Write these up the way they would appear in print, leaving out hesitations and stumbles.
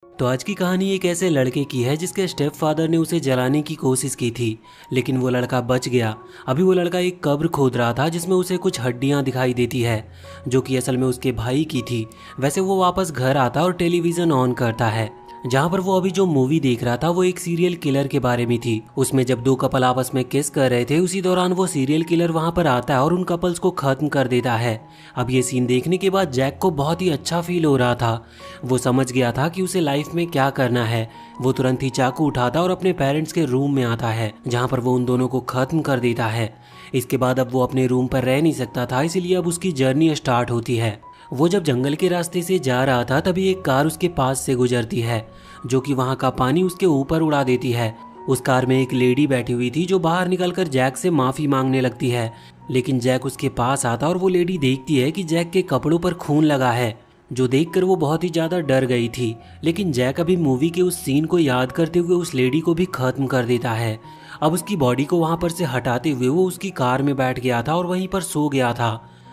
तो आज की कहानी एक ऐसे लड़के की है जिसके स्टेप फादर ने उसे जलाने की कोशिश की थी, लेकिन वो लड़का बच गया। अभी वो लड़का एक कब्र खोद रहा था जिसमें उसे कुछ हड्डियां दिखाई देती है, जो कि असल में उसके भाई की थी। वैसे वो वापस घर आता और टेलीविजन ऑन करता है, जहाँ पर वो अभी जो मूवी देख रहा था वो एक सीरियल किलर के बारे में थी। उसमें जब दो कपल आपस में किस कर रहे थे, उसी दौरान वो सीरियल किलर वहाँ पर आता है और उन कपल्स को खत्म कर देता है। अब ये सीन देखने के बाद जैक को बहुत ही अच्छा फील हो रहा था। वो समझ गया था कि उसे लाइफ में क्या करना है। वो तुरंत ही चाकू उठाता और अपने पेरेंट्स के रूम में आता है, जहाँ पर वो उन दोनों को खत्म कर देता है। इसके बाद अब वो अपने रूम पर रह नहीं सकता था, इसीलिए अब उसकी जर्नी स्टार्ट होती है। वो जब जंगल के रास्ते से जा रहा था तभी एक कार उसके पास से गुजरती है, जो कि वहाँ का पानी उसके ऊपर उड़ा देती है। उस कार में एक लेडी बैठी हुई थी जो बाहर निकलकर जैक से माफी मांगने लगती है, लेकिन जैक उसके पास आता और वो लेडी देखती है कि जैक के कपड़ों पर खून लगा है, जो देखकर वो बहुत ही ज्यादा डर गई थी। लेकिन जैक अभी मूवी के उस सीन को याद करते हुए उस लेडी को भी खत्म कर देता है। अब उसकी बॉडी को वहां पर से हटाते हुए वो उसकी कार में बैठ गया था और वहीं पर सो गया था।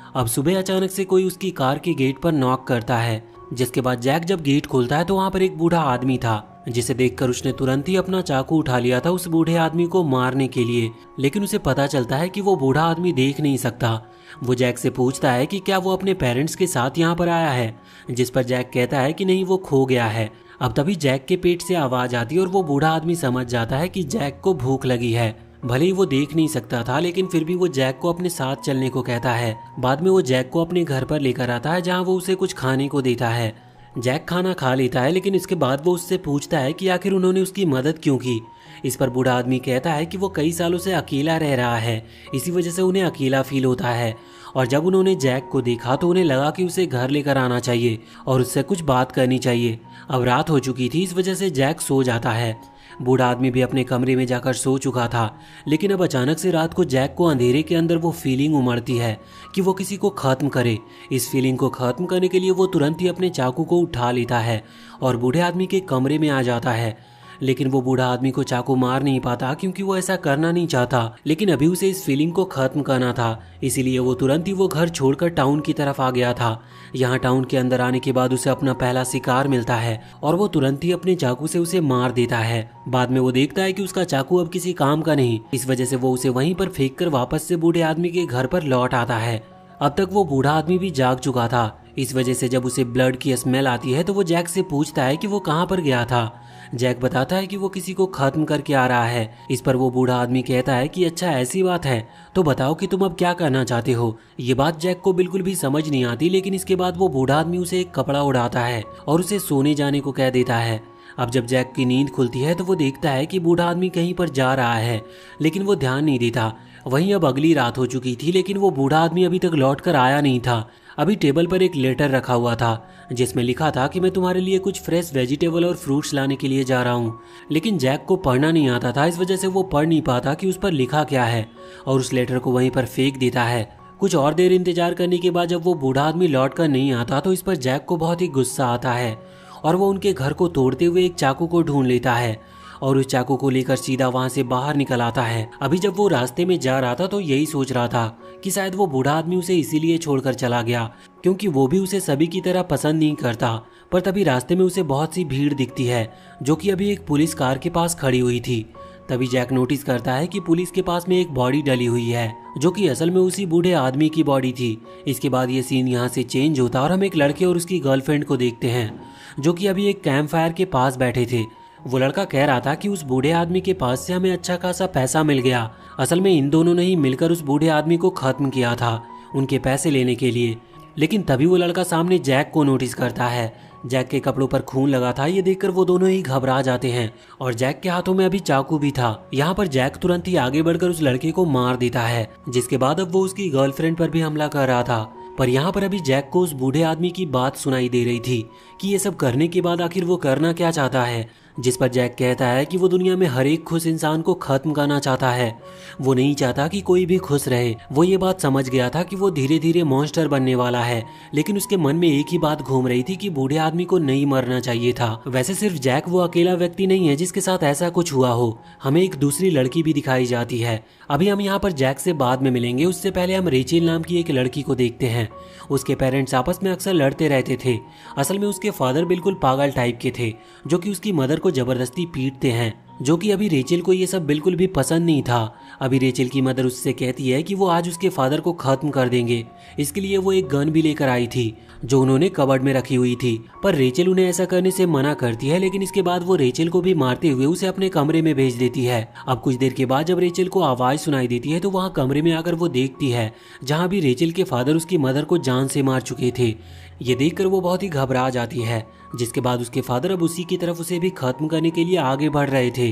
अब सुबह अचानक से कोई उसकी कार के गेट पर नॉक करता है, जिसके बाद जैक जब गेट खोलता है तो वहां पर एक बूढ़ा आदमी था, जिसे देखकर उसने तुरंत ही अपना चाकू उठा लिया था उस बूढ़े आदमी को मारने के लिए। लेकिन उसे पता चलता है कि वो बूढ़ा आदमी देख नहीं सकता। वो जैक से पूछता है कि क्या वो अपने पेरेंट्स के साथ यहाँ पर आया है, जिस पर जैक कहता है कि नहीं, वो खो गया है। अब तभी जैक के पेट से आवाज आती है और वो बूढ़ा आदमी समझ जाता है कि जैक को भूख लगी है। भले ही वो देख नहीं सकता था, लेकिन फिर भी वो जैक को अपने साथ चलने को कहता है। बाद में वो जैक को अपने घर पर लेकर आता है, जहाँ वो उसे कुछ खाने को देता है। जैक खाना खा लेता है, लेकिन इसके बाद वो उससे पूछता है कि आखिर उन्होंने उसकी मदद क्यों की। इस पर बूढ़ा आदमी कहता है कि वो कई सालों से अकेला रह रहा है, इसी वजह से उन्हें अकेला फील होता है। और जब उन्होंने जैक को देखा तो उन्हें लगा कि उसे घर लेकर आना चाहिए और उससे कुछ बात करनी चाहिए। अब रात हो चुकी थी, इस वजह से जैक सो जाता है। बूढ़ा आदमी भी अपने कमरे में जाकर सो चुका था, लेकिन अब अचानक से रात को जैक को अंधेरे के अंदर वो फीलिंग उमड़ती है कि वो किसी को खत्म करे। इस फीलिंग को खत्म करने के लिए वो तुरंत ही अपने चाकू को उठा लेता है और बूढ़े आदमी के कमरे में आ जाता है। लेकिन वो बूढ़ा आदमी को चाकू मार नहीं पाता, क्योंकि वो ऐसा करना नहीं चाहता, लेकिन अभी उसे इस फीलिंग को खत्म करना था। इसीलिए वो तुरंत ही वो घर छोड़कर टाउन की तरफ आ गया था। यहाँ टाउन के अंदर आने के बाद उसे अपना पहला शिकार मिलता है और वो तुरंत ही अपने चाकू से उसे मार देता है। बाद में वो देखता है कि उसका चाकू अब किसी काम का नहीं, इस वजह से वो उसे वहीं पर फेंक कर वापस से बूढ़े आदमी के घर पर लौट आता है। अब तक वो बूढ़ा आदमी भी जाग चुका था, इस वजह से जब उसे ब्लड की स्मेल आती है तो वो जैक से पूछता है कि वो कहाँ पर गया था। जैक बताता है कि वो किसी को खत्म करके आ रहा है। इस पर वो बूढ़ा आदमी कहता है कि अच्छा ऐसी बात है, तो बताओ कि तुम अब क्या करना चाहते हो। ये बात जैक को बिल्कुल भी समझ नहीं आती, लेकिन इसके बाद वो बूढ़ा आदमी उसे एक कपड़ा उड़ाता है और उसे सोने जाने को कह देता है। अब जब जैक की नींद खुलती है तो वो देखता है कि बूढ़ा आदमी कहीं पर जा रहा है, लेकिन वो ध्यान नहीं देता। वहीं अब अगली रात हो चुकी थी, लेकिन वो बूढ़ा आदमी अभी तक लौट कर आया नहीं था। अभी टेबल पर एक लेटर रखा हुआ था, जिसमें लिखा था कि मैं तुम्हारे लिए कुछ फ्रेश वेजिटेबल और फ्रूट्स लाने के लिए जा रहा हूँ। लेकिन जैक को पढ़ना नहीं आता था, इस वजह से वो पढ़ नहीं पाता कि उस पर लिखा क्या है, और उस लेटर को वहीं पर फेंक देता है। कुछ और देर इंतजार करने के बाद जब वो बूढ़ा आदमी लौट कर नहीं आता तो इस पर जैक को बहुत ही गुस्सा आता है और वो उनके घर को तोड़ते हुए एक चाकू को ढूंढ लेता है और उस चाकू को लेकर सीधा वहां से बाहर निकल आता है। अभी जब वो रास्ते में जा रहा था तो यही सोच रहा था कि शायद वो बूढ़ा आदमी उसे इसीलिए छोड़कर चला गया क्योंकि वो भी उसे सभी की तरह पसंद नहीं करता। पर तभी रास्ते में उसे बहुत सी भीड़ दिखती है, जो कि अभी एक पुलिस कार के पास खड़ी हुई थी। तभी जैक नोटिस करता है कि पुलिस के पास में एक बॉडी डली हुई है, जो कि असल में उसी बूढ़े आदमी की बॉडी थी। इसके बाद ये सीन यहाँ से चेंज होता और हम एक लड़के और उसकी गर्लफ्रेंड को देखते हैं, जो कि अभी एक कैंप फायर के पास बैठे थे। वो लड़का कह रहा था कि उस बूढ़े आदमी के पास से हमें अच्छा खासा पैसा मिल गया। असल में इन दोनों ने ही मिलकर उस बूढ़े आदमी को खत्म किया था उनके पैसे लेने के लिए। लेकिन तभी वो लड़का सामने जैक को नोटिस करता है। जैक के कपड़ों पर खून लगा था, ये देखकर वो दोनों ही घबरा जाते हैं और जैक के हाथों में अभी चाकू भी था। यहाँ पर जैक तुरंत ही आगे बढ़कर उस लड़के को मार देता है, जिसके बाद अब वो उसकी गर्लफ्रेंड पर भी हमला कर रहा था। पर यहाँ पर अभी जैक को उस बूढ़े आदमी की बात सुनाई दे रही थी कि ये सब करने के बाद आखिर वो करना क्या चाहता है। जिस पर जैक कहता है कि वो दुनिया में हर एक खुश इंसान को खत्म करना चाहता है, वो नहीं चाहता कि कोई भी खुश रहे। वो ये बात समझ गया था कि वो धीरे धीरे मॉन्स्टर बनने वाला है, लेकिन उसके मन में एक ही बात घूम रही थी कि बूढ़े आदमी को नहीं मरना चाहिए था। वैसे सिर्फ जैक वो अकेला व्यक्ति नहीं है जिसके साथ ऐसा कुछ हुआ हो, हमें एक दूसरी लड़की भी दिखाई जाती है। अभी हम यहाँ पर जैक से बाद में मिलेंगे, उससे पहले हम रेचेल नाम की एक लड़की को देखते हैं। उसके पेरेंट्स आपस में अक्सर लड़ते रहते थे। असल में उसके फादर बिल्कुल पागल टाइप के थे, जो कि उसकी मदर को जबरदस्ती पीटते हैं, जो कि अभी रेचेल को ये सब बिल्कुल भी पसंद नहीं था। अभी रेचेल की मदर उससे कहती है कि वो आज उसके फादर को खत्म कर देंगे। इसके लिए वो एक गन भी लेकर आई थी जो उन्होंने कबर्ड में रखी हुई थी, पर रेचेल उन्हें ऐसा करने से मना करती है। लेकिन इसके बाद वो रेचेल को भी मारते हुए उसे अपने कमरे में भेज देती है। अब कुछ देर के बाद जब रेचेल को आवाज सुनाई देती है तो वहाँ कमरे में आकर वो देखती है जहाँ भी रेचेल के फादर उसकी मदर को जान से मार चुके थे। ये देखकर वो बहुत ही घबरा जाती है, जिसके बाद उसके फादर अब उसी की तरफ उसे भी खत्म करने के लिए आगे बढ़ रहे थे।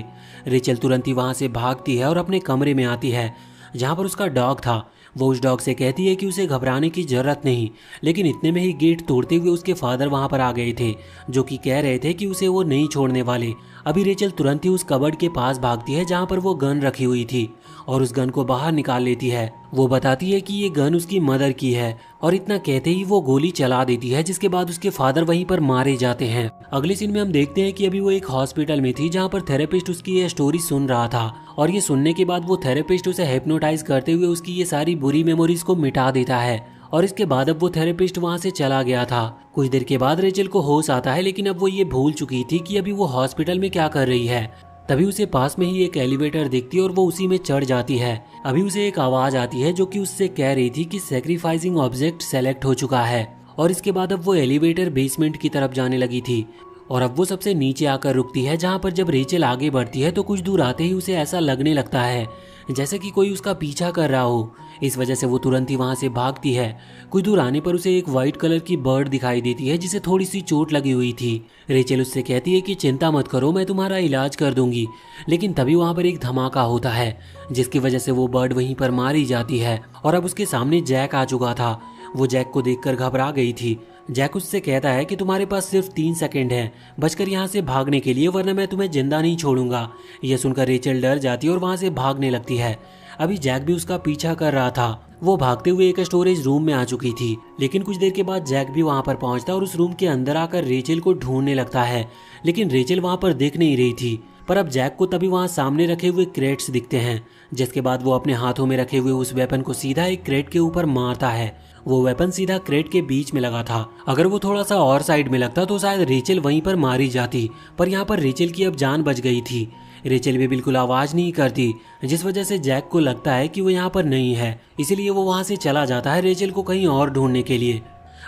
रेचेल तुरंत ही वहां से भागती है और अपने कमरे में आती है जहां पर उसका डॉग था। वो उस डॉग से कहती है कि उसे घबराने की जरूरत नहीं, लेकिन इतने में ही गेट तोड़ते हुए उसके फादर वहां पर आ गए थे, जो कि कह रहे थे कि उसे वो नहीं छोड़ने वाले। अभी रेचेल तुरंत ही उस कबर्ड के पास भागती है जहां पर वो गन रखी हुई थी और उस गन को बाहर निकाल लेती है। वो बताती है कि ये गन उसकी मदर की है और इतना कहते ही वो गोली चला देती है, जिसके बाद उसके फादर वहीं पर मारे जाते हैं। अगले सीन में हम देखते हैं कि अभी वो एक हॉस्पिटल में थी जहाँ पर थेरेपिस्ट उसकी ये स्टोरी सुन रहा था और ये सुनने के बाद वो थेरेपिस्ट उसे हिप्नोटाइज करते हुए उसकी ये सारी बुरी मेमोरीज को मिटा देता है। और इसके बाद अब वो थेरेपिस्ट वहाँ से चला गया था। कुछ देर के बाद रेचेल को होश आता है, लेकिन अब वो ये भूल चुकी थी कि अभी वो हॉस्पिटल में क्या कर रही है। तभी उसे पास में ही एक एलिवेटर दिखती है और वो उसी में चढ़ जाती है। अभी उसे एक आवाज आती है जो कि उससे कह रही थी कि सैक्रिफाइसिंग ऑब्जेक्ट सेलेक्ट हो चुका है। और इसके बाद अब वो एलिवेटर बेसमेंट की तरफ जाने लगी थी और अब वो सबसे नीचे आकर रुकती है, जहाँ पर जब रेचेल आगे बढ़ती है तो कुछ दूर आते ही उसे ऐसा लगने लगता है जैसे कि कोई उसका पीछा कर रहा हो। इस वजह से वो तुरंत ही वहां से भागती है। कुछ दूर आने पर उसे एक व्हाइट कलर की बर्ड दिखाई देती है जिसे थोड़ी सी चोट लगी हुई थी। रेचेल उससे कहती है कि चिंता मत करो, मैं तुम्हारा इलाज कर दूंगी। लेकिन तभी वहां पर एक धमाका होता है जिसकी वजह से वो बर्ड वहीं पर मारी जाती है और अब उसके सामने जैक आ चुका था। वो जैक को देखकर घबरा गई थी। जैक उससे कहता है कि तुम्हारे पास सिर्फ 3 सेकंड हैं बचकर यहाँ से भागने के लिए, वरना मैं तुम्हें जिंदा नहीं छोड़ूंगा। यह सुनकर रेचेल डर जाती है और वहां से भागने लगती है। अभी जैक भी उसका पीछा कर रहा था। वो भागते हुए एक स्टोरेज रूम में आ चुकी थी, लेकिन कुछ देर के बाद जैक भी वहां पर पहुंचता और उस रूम के अंदर आकर रेचेल को ढूंढने लगता है, लेकिन रेचेल वहां पर दिख नहीं रही थी। पर अब जैक को तभी वहां सामने रखे हुए क्रेट्स दिखते हैं, जिसके बाद वो अपने हाथों में रखे हुए उस वेपन को सीधा एक क्रेट के ऊपर मारता है। वो वेपन सीधा क्रेट के बीच में लगा था। अगर वो थोड़ा सा और साइड में लगता तो शायद रेचेल वहीं पर मारी जाती, पर यहाँ पर रेचेल की अब जान बच गई थी। रेचेल भी बिल्कुल आवाज नहीं करती, जिस वजह से जैक को लगता है कि वो यहाँ पर नहीं है, इसीलिए वो वहां से चला जाता है रेचेल को कहीं और ढूंढने के लिए।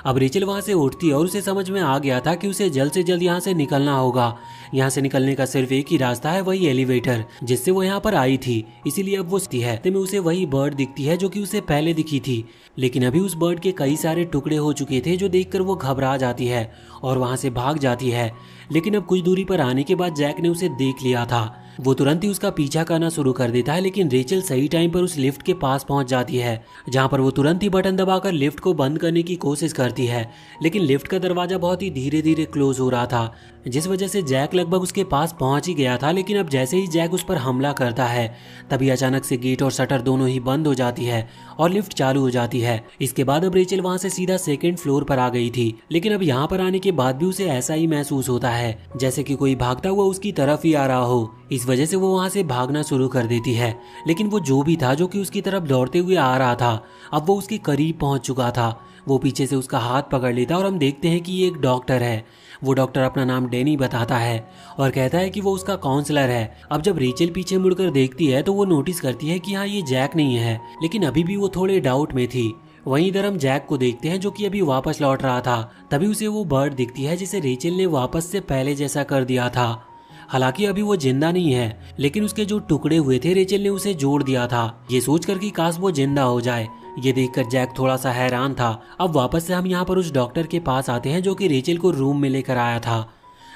अब रेचेल वहां से उठती है और उसे समझ में आ गया था कि उसे जल्द से जल्द यहाँ से निकलना होगा। यहाँ से निकलने का सिर्फ एक ही रास्ता है, वही एलिवेटर जिससे वो यहाँ पर आई थी। इसीलिए अब वो है में उसे वही बर्ड दिखती है जो कि उसे पहले दिखी थी, लेकिन अभी उस बर्ड के कई सारे टुकड़े हो चुके थे, जो देखकर वो घबरा जाती है और वहां से भाग जाती है। लेकिन अब कुछ दूरी पर आने के बाद जैक ने उसे देख लिया था। वो तुरंत ही उसका पीछा करना शुरू कर देता है, लेकिन रेचेल सही टाइम पर उस लिफ्ट के पास पहुंच जाती है, जहां पर वो तुरंत ही बटन दबाकर लिफ्ट को बंद करने की कोशिश करती है। लेकिन लिफ्ट का दरवाजा बहुत ही धीरे धीरे क्लोज हो रहा था, जिस वजह से जैक लगभग उसके पास पहुंच ही गया था। लेकिन अब जैसे ही जैक उस पर हमला करता है, तभी अचानक से गेट और शटर दोनों ही बंद हो जाती है और लिफ्ट चालू हो जाती है। इसके बाद अब रेचेल वहां से सीधा 2nd फ्लोर पर आ गई थी, लेकिन अब यहाँ पर आने के बाद भी उसे ऐसा ही महसूस होता है जैसे कि कोई भागता हुआ उसकी तरफ ही आ रहा हो। इस वजह से वो वहां से भागना शुरू कर देती है, लेकिन वो जो भी था जो कि उसकी तरफ दौड़ते हुए आ रहा था, अब वो उसके करीब पहुंच चुका था। वो पीछे से उसका हाथ पकड़ लेता और हम देखते हैं कि ये एक डॉक्टर है। वो डॉक्टर अपना नाम डैनी बताता है और कहता है कि वो उसका काउंसलर है। अब जब रेचेल पीछे मुड़कर देखती है तो वो नोटिस करती है कि हाँ, ये जैक नहीं है, लेकिन अभी भी वो थोड़े डाउट में थी। वहीं इधर हम जैक को देखते हैं जो कि अभी वापस लौट रहा था। तभी उसे वो बर्ड दिखती है जिसे रेचेल ने वापस से पहले जैसा कर दिया था। हालांकि अभी वो जिंदा नहीं है, लेकिन उसके जो टुकड़े हुए थे रेचेल ने उसे जोड़ दिया था, ये सोचकर कि काश वो जिंदा हो जाए। ये देखकर जैक थोड़ा सा हैरान था। अब वापस से हम यहाँ पर उस डॉक्टर के पास आते हैं जो कि रेचेल को रूम में लेकर आया था,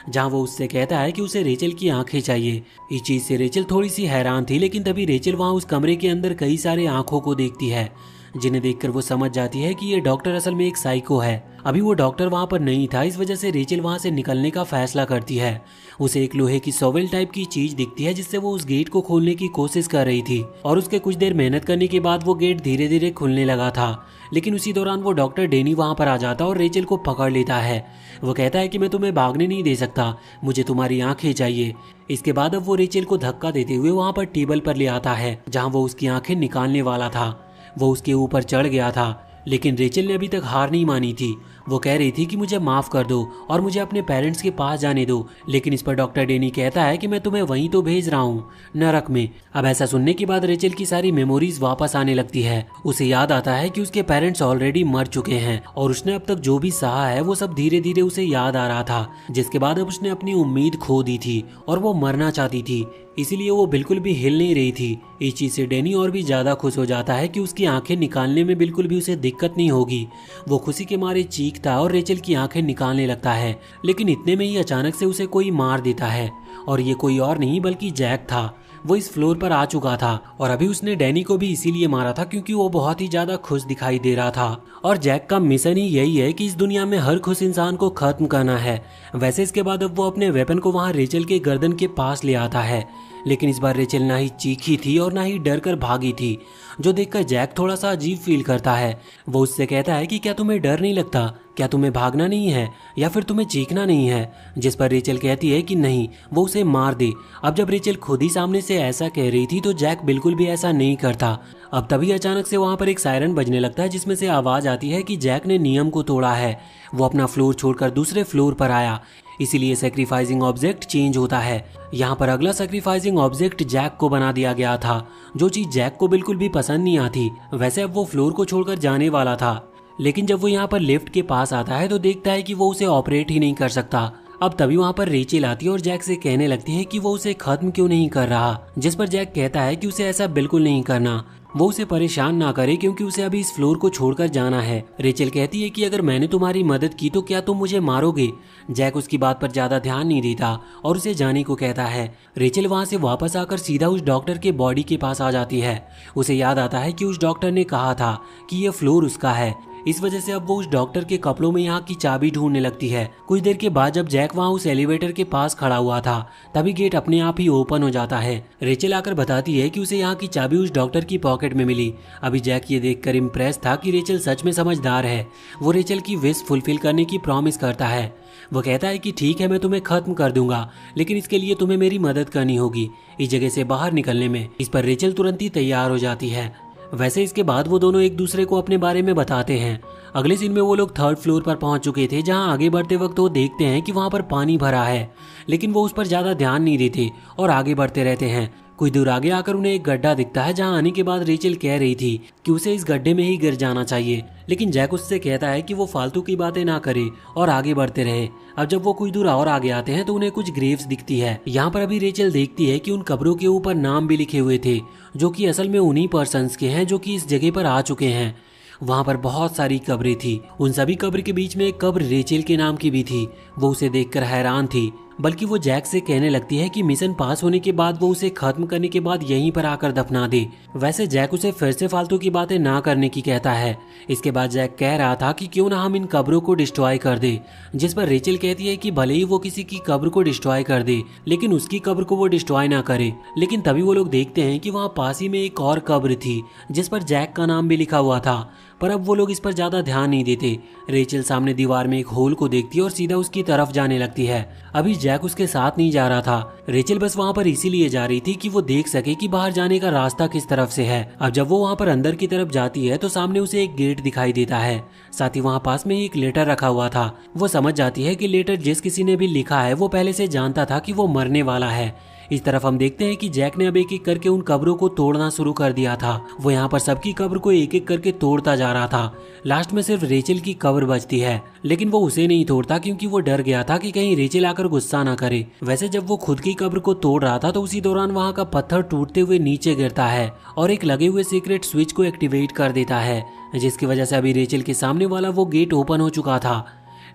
जहाँ वो उससे कहता है कि उसे रेचेल की आंखें चाहिए। इस चीज से रेचेल थोड़ी सी हैरान थी, लेकिन तभी रेचेल वहाँ उस कमरे के अंदर कई सारे आंखों को देखती है, जिन्हें देखकर वो समझ जाती है कि ये डॉक्टर असल में एक साइको है। अभी वो डॉक्टर वहाँ पर नहीं था, इस वजह से रेचल वहाँ से निकलने का फैसला करती है। उसे एक लोहे की सोवेल टाइप की चीज दिखती है जिससे वो उस गेट को खोलने की कोशिश कर रही थी और उसके कुछ देर मेहनत करने के बाद वो गेट धीरे धीरे खुलने लगा था। लेकिन उसी दौरान वो डॉक्टर डेनी वहाँ पर आ जाता और रेचल को पकड़ लेता है। वो कहता है कि मैं तुम्हें भागने नहीं दे सकता, मुझे तुम्हारी आंखें चाहिए। इसके बाद अब वो रेचल को धक्का देते हुए वहाँ पर टेबल पर ले आता है जहाँ वो उसकी आंखें निकालने वाला था। वो उसके ऊपर चढ़ गया था, लेकिन रेचल ने अभी तक हार नहीं मानी थी। वो कह रही थी कि मुझे माफ कर दो और मुझे अपने पेरेंट्स के पास जाने दो, लेकिन इस पर डॉक्टर डेनी कहता है कि मैं तुम्हें वहीं तो भेज रहा हूँ, नरक में। अब ऐसा सुनने के बाद रेचल की सारी मेमोरीज वापस आने लगती है। उसे याद आता है कि उसके पेरेंट्स ऑलरेडी मर चुके हैं और उसने अब तक जो भी सहा है वो सब धीरे धीरे उसे याद आ रहा था, जिसके बाद अब उसने अपनी उम्मीद खो दी थी और वो मरना चाहती थी, इसीलिए वो बिल्कुल भी हिल नहीं रही थी। इस चीज से डेनी और भी ज्यादा खुश हो जाता है कि उसकी आंखें निकालने में बिल्कुल भी उसे दिक्कत नहीं होगी। वो खुशी के मारे चीखता और रेचल की आंखें निकालने लगता है, लेकिन इतने में ही अचानक से उसे कोई मार देता है और ये कोई और नहीं बल्कि जैक था। वो इस फ्लोर पर आ चुका था और अभी उसने डैनी को भी इसीलिए मारा था क्योंकि वो बहुत ही ज्यादा खुश दिखाई दे रहा था और जैक का मिशन ही यही है कि इस दुनिया में हर खुश इंसान को खत्म करना है। वैसे इसके बाद अब वो अपने वेपन को वहाँ रेचल के गर्दन के पास ले आता है, लेकिन इस बार रेचल ना ही चीखी थी और ना ही डर कर भागी थी, जो देखकर जैक थोड़ा सा अजीब फील करता है। वो उससे कहता है कि क्या तुम्हें डर नहीं लगता, क्या तुम्हें भागना नहीं है या फिर तुम्हें चीखना नहीं है, जिस पर रेचल कहती है कि नहीं, वो उसे मार दे। अब जब रेचल खुद ही सामने से ऐसा कह रही थी तो जैक बिल्कुल भी ऐसा नहीं करता। अब तभी अचानक से वहाँ पर एक सायरन बजने लगता है जिसमें से आवाज आती है कि जैक ने नियम को तोड़ा है। वो अपना फ्लोर छोड़कर दूसरे फ्लोर पर आया, इसीलिए सैक्रिफाइसिंग ऑब्जेक्ट चेंज होता है। यहाँ पर अगला सैक्रिफाइसिंग ऑब्जेक्ट जैक को बना दिया गया था, जो चीज जैक को बिल्कुल भी पसंद नहीं आती। वैसे अब वो फ्लोर को छोड़कर जाने वाला था, लेकिन जब वो यहाँ पर लिफ्ट के पास आता है तो देखता है कि वो उसे ऑपरेट ही नहीं कर सकता। अब तभी वहाँ पर रेचल आती है और जैक से कहने लगती है कि वो उसे खत्म क्यों नहीं कर रहा, जिस पर जैक कहता है कि उसे ऐसा बिल्कुल नहीं करना, वो उसे परेशान ना करे क्योंकि उसे अभी इस फ्लोर को छोड़कर जाना है। रेचल कहती है कि अगर मैंने तुम्हारी मदद की तो क्या तुम मुझे मारोगे। जैक उसकी बात पर ज्यादा ध्यान नहीं देता और उसे जाने को कहता है। रेचल वहाँ से वापस आकर सीधा उस डॉक्टर के बॉडी के पास आ जाती है। उसे याद आता है कि उस डॉक्टर ने कहा था कि ये फ्लोर उसका है, इस वजह से अब वो उस डॉक्टर के कपड़ों में यहाँ की चाबी ढूंढने लगती है। कुछ देर के बाद जब जैक वहाँ उस एलिवेटर के पास खड़ा हुआ था तभी गेट अपने आप ही ओपन हो जाता है। रेचल आकर बताती है कि उसे यहाँ की चाबी उस डॉक्टर की पॉकेट में मिली। अभी जैक ये देखकर इम्प्रेस था कि रेचल सच में समझदार है। वो रेचल की विश फुलफिल करने की प्रॉमिस करता है। वो कहता है कि ठीक है, मैं तुम्हें खत्म कर दूंगा, लेकिन इसके लिए तुम्हें मेरी मदद करनी होगी इस जगह से बाहर निकलने में। इस पर रेचल तुरंत ही तैयार हो जाती है। वैसे इसके बाद वो दोनों एक दूसरे को अपने बारे में बताते हैं। अगले सीन में वो लोग थर्ड फ्लोर पर पहुंच चुके थे, जहां आगे बढ़ते वक्त वो देखते हैं कि वहां पर पानी भरा है, लेकिन वो उस पर ज्यादा ध्यान नहीं देते और आगे बढ़ते रहते हैं। कुछ दूर आगे आकर उन्हें एक गड्ढा दिखता है, जहां आने के बाद रेचल कह रही थी कि उसे इस गड्ढे में ही गिर जाना चाहिए, लेकिन जैक उससे कहता है कि वो फालतू की बातें ना करे और आगे बढ़ते रहे। अब जब वो कुछ दूर और आगे आते हैं तो उन्हें कुछ ग्रेव्स दिखती है। यहाँ पर अभी रेचल देखती है कि उन कब्रों के ऊपर नाम भी लिखे हुए थे, जो कि असल में उन्हीं पर्सन्स के हैं जो कि इस जगह पर आ चुके हैं। वहाँ पर बहुत सारी कब्रें थी। उन सभी कब्र के बीच में एक कब्र रेचल के नाम की भी थी। वो उसे देखकर हैरान थी, बल्कि वो जैक से कहने लगती है कि मिशन पास होने के बाद वो उसे खत्म करने के बाद यहीं पर आकर दफना दे। वैसे जैक उसे फिर से फालतू की बातें ना करने की कहता है। इसके बाद जैक कह रहा था कि क्यों ना हम इन कब्रों को डिस्ट्रॉय कर दे, जिस पर रेचल कहती है कि भले ही वो किसी की कब्र को डिस्ट्रॉय कर दे, लेकिन उसकी कब्र को वो डिस्ट्रॉय ना करे। लेकिन तभी वो लोग देखते हैं कि वहाँ पास ही में एक और कब्र थी जिस पर जैक का नाम भी लिखा हुआ था, पर अब वो लोग इस पर ज्यादा ध्यान नहीं देते। रेचल सामने दीवार में एक होल को देखती है और सीधा उसकी तरफ जाने लगती है। अभी जैक उसके साथ नहीं जा रहा था। रेचल बस वहाँ पर इसीलिए जा रही थी कि वो देख सके कि बाहर जाने का रास्ता किस तरफ से है। अब जब वो वहाँ पर अंदर की तरफ जाती है तो सामने उसे एक गेट दिखाई देता है, साथ ही वहाँ पास में ही एक लेटर रखा हुआ था। वो समझ जाती है कि लेटर जिस किसी ने भी लिखा है वो पहले से जानता था कि वो मरने वाला है। इस तरफ हम देखते हैं कि जैक ने अब एक एक करके उन कब्रों को तोड़ना शुरू कर दिया था। वो यहाँ पर सबकी कब्र को एक एक करके तोड़ता जा रहा था। लास्ट में सिर्फ रेचल की कब्र बचती है, लेकिन वो उसे नहीं तोड़ता क्योंकि वो डर गया था कि कहीं रेचल आकर गुस्सा ना करे। वैसे जब वो खुद की कब्र को तोड़ रहा था तो उसी दौरान वहाँ का पत्थर टूटते हुए नीचे गिरता है और एक लगे हुए सीक्रेट स्विच को एक्टिवेट कर देता है, जिसकी वजह से अभी रेचल के सामने वाला वो गेट ओपन हो चुका था।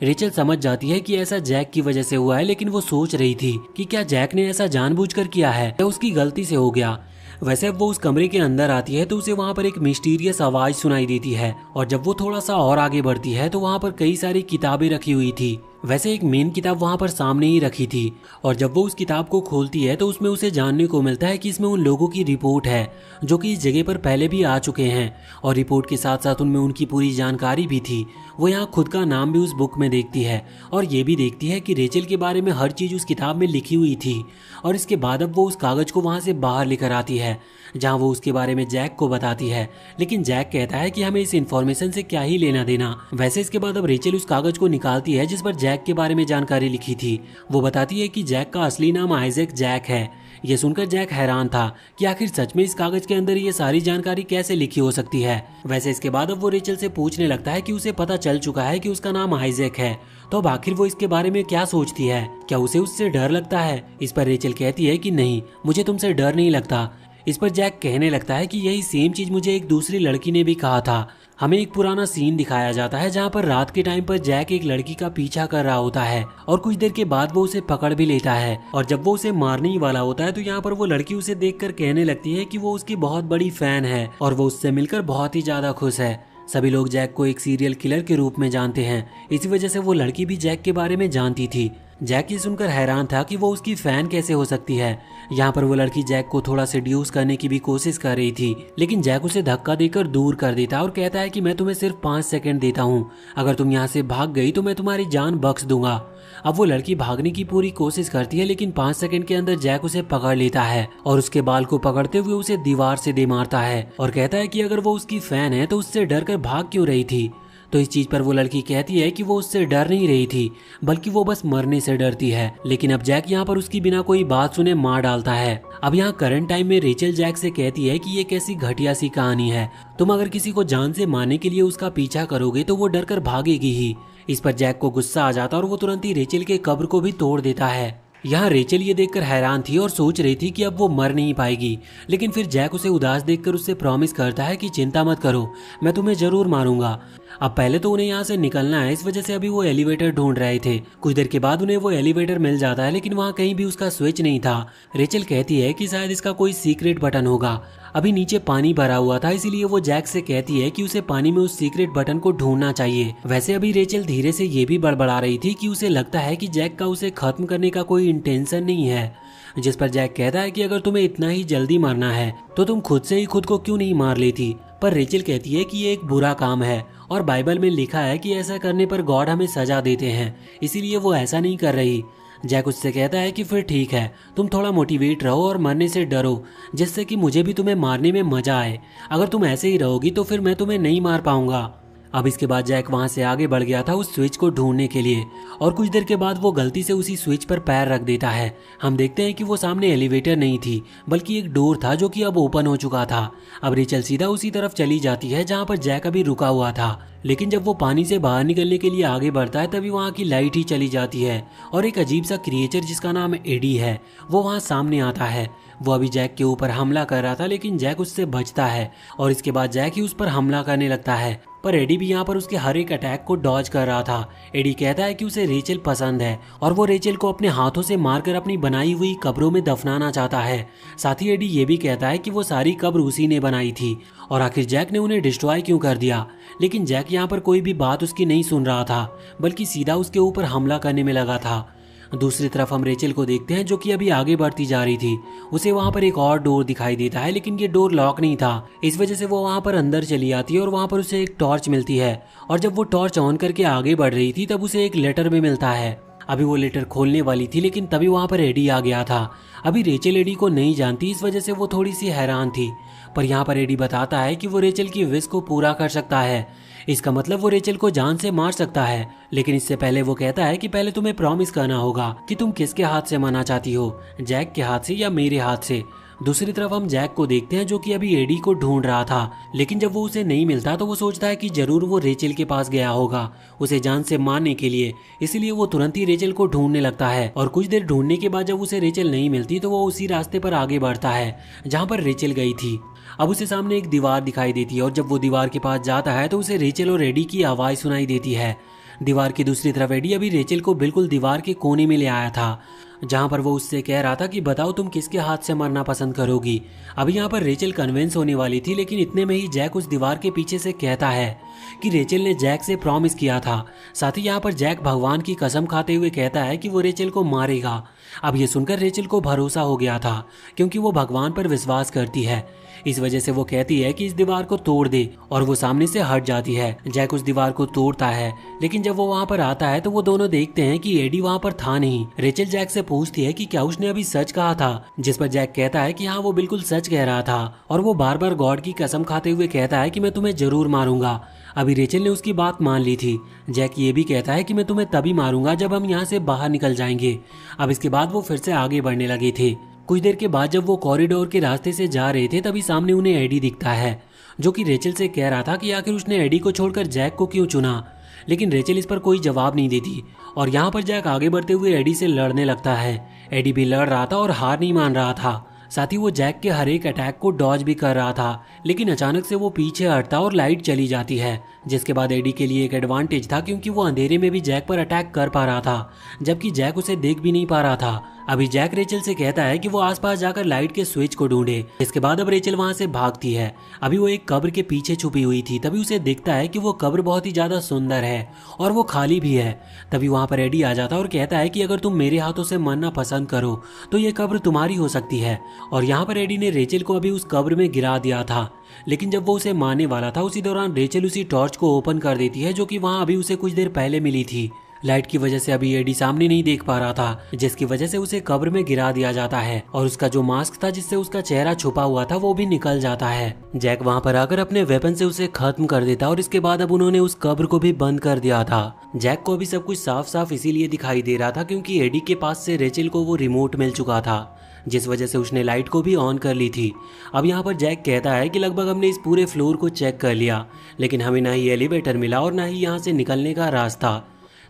रेचल समझ जाती है कि ऐसा जैक की वजह से हुआ है, लेकिन वो सोच रही थी कि क्या जैक ने ऐसा जानबूझकर किया है या उसकी गलती से हो गया। वैसे अब वो उस कमरे के अंदर आती है तो उसे वहाँ पर एक मिस्टीरियस आवाज सुनाई देती है, और जब वो थोड़ा सा और आगे बढ़ती है तो वहाँ पर कई सारी किताबें रखी हुई थी। वैसे एक मेन किताब वहाँ पर सामने ही रखी थी, और जब वो उस किताब को खोलती है तो उसमें उसे जानने को मिलता है कि इसमें उन लोगों की रिपोर्ट है जो कि इस जगह पर पहले भी आ चुके हैं, और रिपोर्ट के साथ साथ उनमें उनकी पूरी जानकारी भी थी। वो यहाँ खुद का नाम भी उस बुक में देखती है, और ये भी देखती है कि रेचल के बारे में हर चीज़ उस किताब में लिखी हुई थी। और इसके बाद अब वो उस कागज़ को वहाँ से बाहर लेकर आती है, जहाँ वो उसके बारे में जैक को बताती है, लेकिन जैक कहता है कि हमें इस इन्फॉर्मेशन से क्या ही लेना देना। वैसे इसके बाद अब रेचल उस कागज को निकालती है जिस पर जैक के बारे में जानकारी लिखी थी। वो बताती है कि जैक का असली नाम आइजैक जैक है। ये सुनकर जैक हैरान था कि आखिर सच में इस कागज के अंदर ये सारी जानकारी कैसे लिखी हो सकती है। वैसे इसके बाद अब वो रेचल से पूछने लगता है कि उसे पता चल चुका है कि उसका नाम आइजैक है, तो अब आखिर वो इसके बारे में क्या सोचती है, क्या उसे उससे डर लगता है। इस पर रेचल कहती है कि नहीं, मुझे तुमसे डर नहीं लगता। इस पर जैक कहने लगता है कि यही सेम चीज मुझे एक दूसरी लड़की ने भी कहा था। हमें एक पुराना सीन दिखाया जाता है जहाँ पर रात के टाइम पर जैक एक लड़की का पीछा कर रहा होता है, और कुछ देर के बाद वो उसे पकड़ भी लेता है, और जब वो उसे मारने ही वाला होता है तो यहाँ पर वो लड़की उसे देखकर कहने लगती है कि वो उसकी बहुत बड़ी फैन है और वो उससे मिलकर बहुत ही ज्यादा खुश है। सभी लोग जैक को एक सीरियल किलर के रूप में जानते हैं, इसी वजह से वो लड़की भी जैक के बारे में जानती थी। जैक ये सुनकर हैरान था कि वो उसकी फैन कैसे हो सकती है। यहाँ पर वो लड़की जैक को थोड़ा सेड्यूस करने की भी कोशिश कर रही थी, लेकिन जैक उसे धक्का देकर दूर कर देता और कहता है कि मैं तुम्हें सिर्फ 5 सेकंड देता हूँ, अगर तुम यहाँ से भाग गई तो मैं तुम्हारी जान बख्श दूंगा। अब वो लड़की भागने की पूरी कोशिश करती है, लेकिन 5 सेकंड के अंदर जैक उसे पकड़ लेता है और उसके बाल को पकड़ते हुए उसे दीवार से दे मारता है, और कहता है कि अगर वो उसकी फैन है तो उससे डर कर भाग क्यों रही थी। तो इस चीज पर वो लड़की कहती है कि वो उससे डर नहीं रही थी, बल्कि वो बस मरने से डरती है। लेकिन अब जैक यहाँ पर उसकी बिना कोई बात सुने मार डालता है। अब यहाँ करंट टाइम में रेचल जैक से कहती है कि ये कैसी घटिया सी कहानी है, तुम अगर किसी को जान से मारने के लिए उसका पीछा करोगे तो वो डर कर भागेगी ही। इस पर जैक को गुस्सा आ जाता और वो तुरंत ही रेचल के कब्र को भी तोड़ देता है। यहाँ रेचल ये देखकर हैरान थी और सोच रही थी कि अब वो मर नहीं पाएगी, लेकिन फिर जैक उसे उदास देखकर उससे प्रॉमिस करता है कि चिंता मत करो, मैं तुम्हें जरूर मारूंगा। अब पहले तो उन्हें यहाँ से निकलना है, इस वजह से अभी वो एलिवेटर ढूंढ रहे थे। कुछ देर के बाद उन्हें वो एलिवेटर मिल जाता है, लेकिन वहाँ कहीं भी उसका स्विच नहीं था। रेचल कहती है कि शायद इसका कोई सीक्रेट बटन होगा। अभी नीचे पानी भरा हुआ था, इसीलिए वो जैक से कहती है कि उसे पानी में उस सीक्रेट बटन को ढूंढना चाहिए। वैसे अभी रेचल धीरे से ये भी बड़बड़ा रही थी कि उसे लगता है कि जैक का उसे खत्म करने का कोई इंटेंशन नहीं है, जिस पर जैक कहता है कि अगर तुम्हें इतना ही जल्दी मरना है तो तुम खुद से ही खुद को क्यों नहीं मार लेती। पर रेचल कहती है कि ये एक बुरा काम है और बाइबल में लिखा है कि ऐसा करने पर गॉड हमें सजा देते हैं, इसीलिए वो ऐसा नहीं कर रही। जैक उससे कहता है कि फिर ठीक है, तुम थोड़ा मोटिवेट रहो और मरने से डरो, जिससे कि मुझे भी तुम्हें मारने में मजा आए। अगर तुम ऐसे ही रहोगी तो फिर मैं तुम्हें नहीं मार पाऊंगा। अब इसके बाद जैक वहां से आगे बढ़ गया था उस स्विच को ढूंढने के लिए, और कुछ देर के बाद वो गलती से उसी स्विच पर पैर रख देता है। हम देखते हैं कि वो सामने एलिवेटर नहीं थी, बल्कि एक डोर था जो कि अब ओपन हो चुका था। अब रेचल सीधा उसी तरफ चली जाती है जहाँ पर जैक अभी रुका हुआ था, लेकिन जब वो पानी से बाहर निकलने के लिए आगे बढ़ता है तभी वहाँ की लाइट ही चली जाती है और एक अजीब सा क्रिएचर जिसका नाम एडी है वो वहाँ सामने आता है। वो अभी जैक के ऊपर हमला कर रहा था, लेकिन जैक उससे बचता है और इसके बाद जैक ही उस पर हमला करने लगता है, पर एडी भी यहाँ पर उसके हर एक अटैक को डॉज कर रहा था। एडी कहता है कि उसे रेचल पसंद है और वो रेचल को अपने हाथों से मारकर अपनी बनाई हुई कब्रों में दफनाना चाहता है। साथ ही एडी ये भी कहता है कि वो सारी कब्र उसी ने बनाई थी और आखिर जैक ने उन्हें डिस्ट्रॉय क्यों कर दिया। लेकिन जैक यहाँ पर कोई भी बात उसकी नहीं सुन रहा था, बल्कि सीधा उसके ऊपर हमला करने में लगा था। दूसरी तरफ हम रेचल को देखते हैं जो कि अभी आगे बढ़ती जा रही थी। उसे वहां पर एक और डोर दिखाई देता है, लेकिन ये डोर लॉक नहीं था। इस वजह से वो वहां पर अंदर चली आती है और वहां पर उसे एक टॉर्च मिलती है, और जब वो टॉर्च ऑन करके आगे बढ़ रही थी तब उसे एक लेटर भी मिलता है। अभी वो लेटर खोलने वाली थी, लेकिन तभी वहां पर एडी आ गया था। अभी रेचल एडी को नहीं जानती, इस वजह से वो थोड़ी सी हैरान थी, पर यहाँ पर एडी बताता है कि वो रेचल की विश को पूरा कर सकता है। इसका मतलब वो रेचल को जान से मार सकता है, लेकिन इससे पहले वो कहता है कि पहले तुम्हें प्रॉमिस करना होगा कि तुम किसके हाथ से मरना चाहती हो, जैक के हाथ से या मेरे हाथ से। दूसरी तरफ हम जैक को देखते हैं जो कि अभी एडी को ढूंढ रहा था, लेकिन जब वो उसे नहीं मिलता तो वो सोचता है कि जरूर वो रेचल के पास गया होगा उसे जान से मारने के लिए, इसीलिए वो तुरंत ही रेचल को ढूंढने लगता है। और कुछ देर ढूंढने के बाद जब उसे रेचल नहीं मिलती तो वो उसी रास्ते पर आगे बढ़ता है जहाँ पर रेचल गई थी। अब उसे सामने एक दीवार दिखाई देती है और जब वो दीवार के पास जाता है तो उसे रेचल और एडी की आवाज सुनाई देती है। दीवार की दूसरी तरफ एडी अभी रेचल को बिल्कुल दीवार के कोने में ले आया था। जहाँ पर वो उससे कह रहा था कि बताओ तुम किसके हाथ से मरना पसंद करोगी। अभी यहाँ पर रेचल कन्विंस होने वाली थी, लेकिन इतने में ही जैक उस दीवार के पीछे से कहता है कि रेचल ने जैक से प्रॉमिस किया था। साथ ही यहाँ पर जैक भगवान की कसम खाते हुए कहता है कि वो रेचल को मारेगा। अब ये सुनकर रेचल को भरोसा हो गया था, क्योंकि वो भगवान पर विश्वास करती है। इस वजह से वो कहती है कि इस दीवार को तोड़ दे, और वो सामने से हट जाती है। जैक उस दीवार को तोड़ता है, लेकिन जब वो वहाँ पर आता है तो वो दोनों देखते हैं कि एडी वहाँ पर था नहीं। रेचल जैक से पूछती है कि क्या उसने अभी सच कहा था, जिस पर जैक कहता है कि हाँ वो बिल्कुल सच कह रहा था, और वो बार बार गॉड की कसम खाते हुए कहता है कि मैं तुम्हें जरूर मारूंगा। अभी रेचल ने उसकी बात मान ली थी। जैक ये भी कहता है कि मैं तुम्हें तभी मारूंगा जब हम यहाँ से बाहर निकल जाएंगे। अब इसके बाद वो फिर से आगे बढ़ने लगे थे। कुछ देर के बाद जब वो कॉरिडोर के रास्ते से जा रहे थे, तभी सामने उन्हें एडी दिखता है, जो कि रेचल से कह रहा था कि आखिर उसने एडी को छोड़कर जैक को क्यों चुना। लेकिन रेचल इस पर कोई जवाब नहीं देती, और यहाँ पर जैक आगे बढ़ते हुए एडी से लड़ने लगता है। एडी भी लड़ रहा था और हार नहीं मान रहा था। साथ ही वो जैक के हर एक अटैक को डॉज भी कर रहा था, लेकिन अचानक से वो पीछे हटता और लाइट चली जाती है, जिसके बाद एडी के लिए एक एडवांटेज था, क्योंकि वो अंधेरे में भी जैक पर अटैक कर पा रहा था, जबकि जैक उसे देख भी नहीं पा रहा था। अभी जैक रेचल से कहता है कि वो आसपास जाकर लाइट के स्विच को ढूंढे। इसके बाद अब रेचल वहां से भागती है। अभी वो एक कब्र के पीछे छुपी हुई थी, तभी उसे दिखता है कि वो कब्र बहुत ही ज्यादा सुंदर है और वो खाली भी है। तभी वहां पर एडी आ जाता है और कहता है कि अगर तुम मेरे हाथों से मरना पसंद करो तो ये कब्र तुम्हारी हो सकती है। और यहाँ पर एडी ने रेचल को अभी उस कब्र में गिरा दिया था, लेकिन जब वो उसे मारने वाला था, उसी दौरान रेचल उसी टॉर्च को ओपन कर देती है, जो कि वहां अभी उसे कुछ देर पहले मिली थी। लाइट की वजह से अभी एडी सामने नहीं देख पा रहा था, जिसकी वजह से उसे कब्र में गिरा दिया जाता है, और उसका जो मास्क था जिससे उसका चेहरा छुपा हुआ था वो भी निकल जाता है। जैक वहां पर आकर अपने वेपन से उसे खत्म कर देता, और इसके बाद अब उन्होंने उस कब्र को भी बंद कर दिया था। जैक को अभी सब कुछ साफ साफ इसीलिए दिखाई दे रहा था क्योंकि एडी के पास से रेचल को वो रिमोट मिल चुका था, जिस वजह से उसने लाइट को भी ऑन कर ली थी। अब यहाँ पर जैक कहता है कि लगभग हमने इस पूरे फ्लोर को चेक कर लिया, लेकिन हमें ना ही एलिवेटर मिला और ना ही यहाँ से निकलने का रास्ता।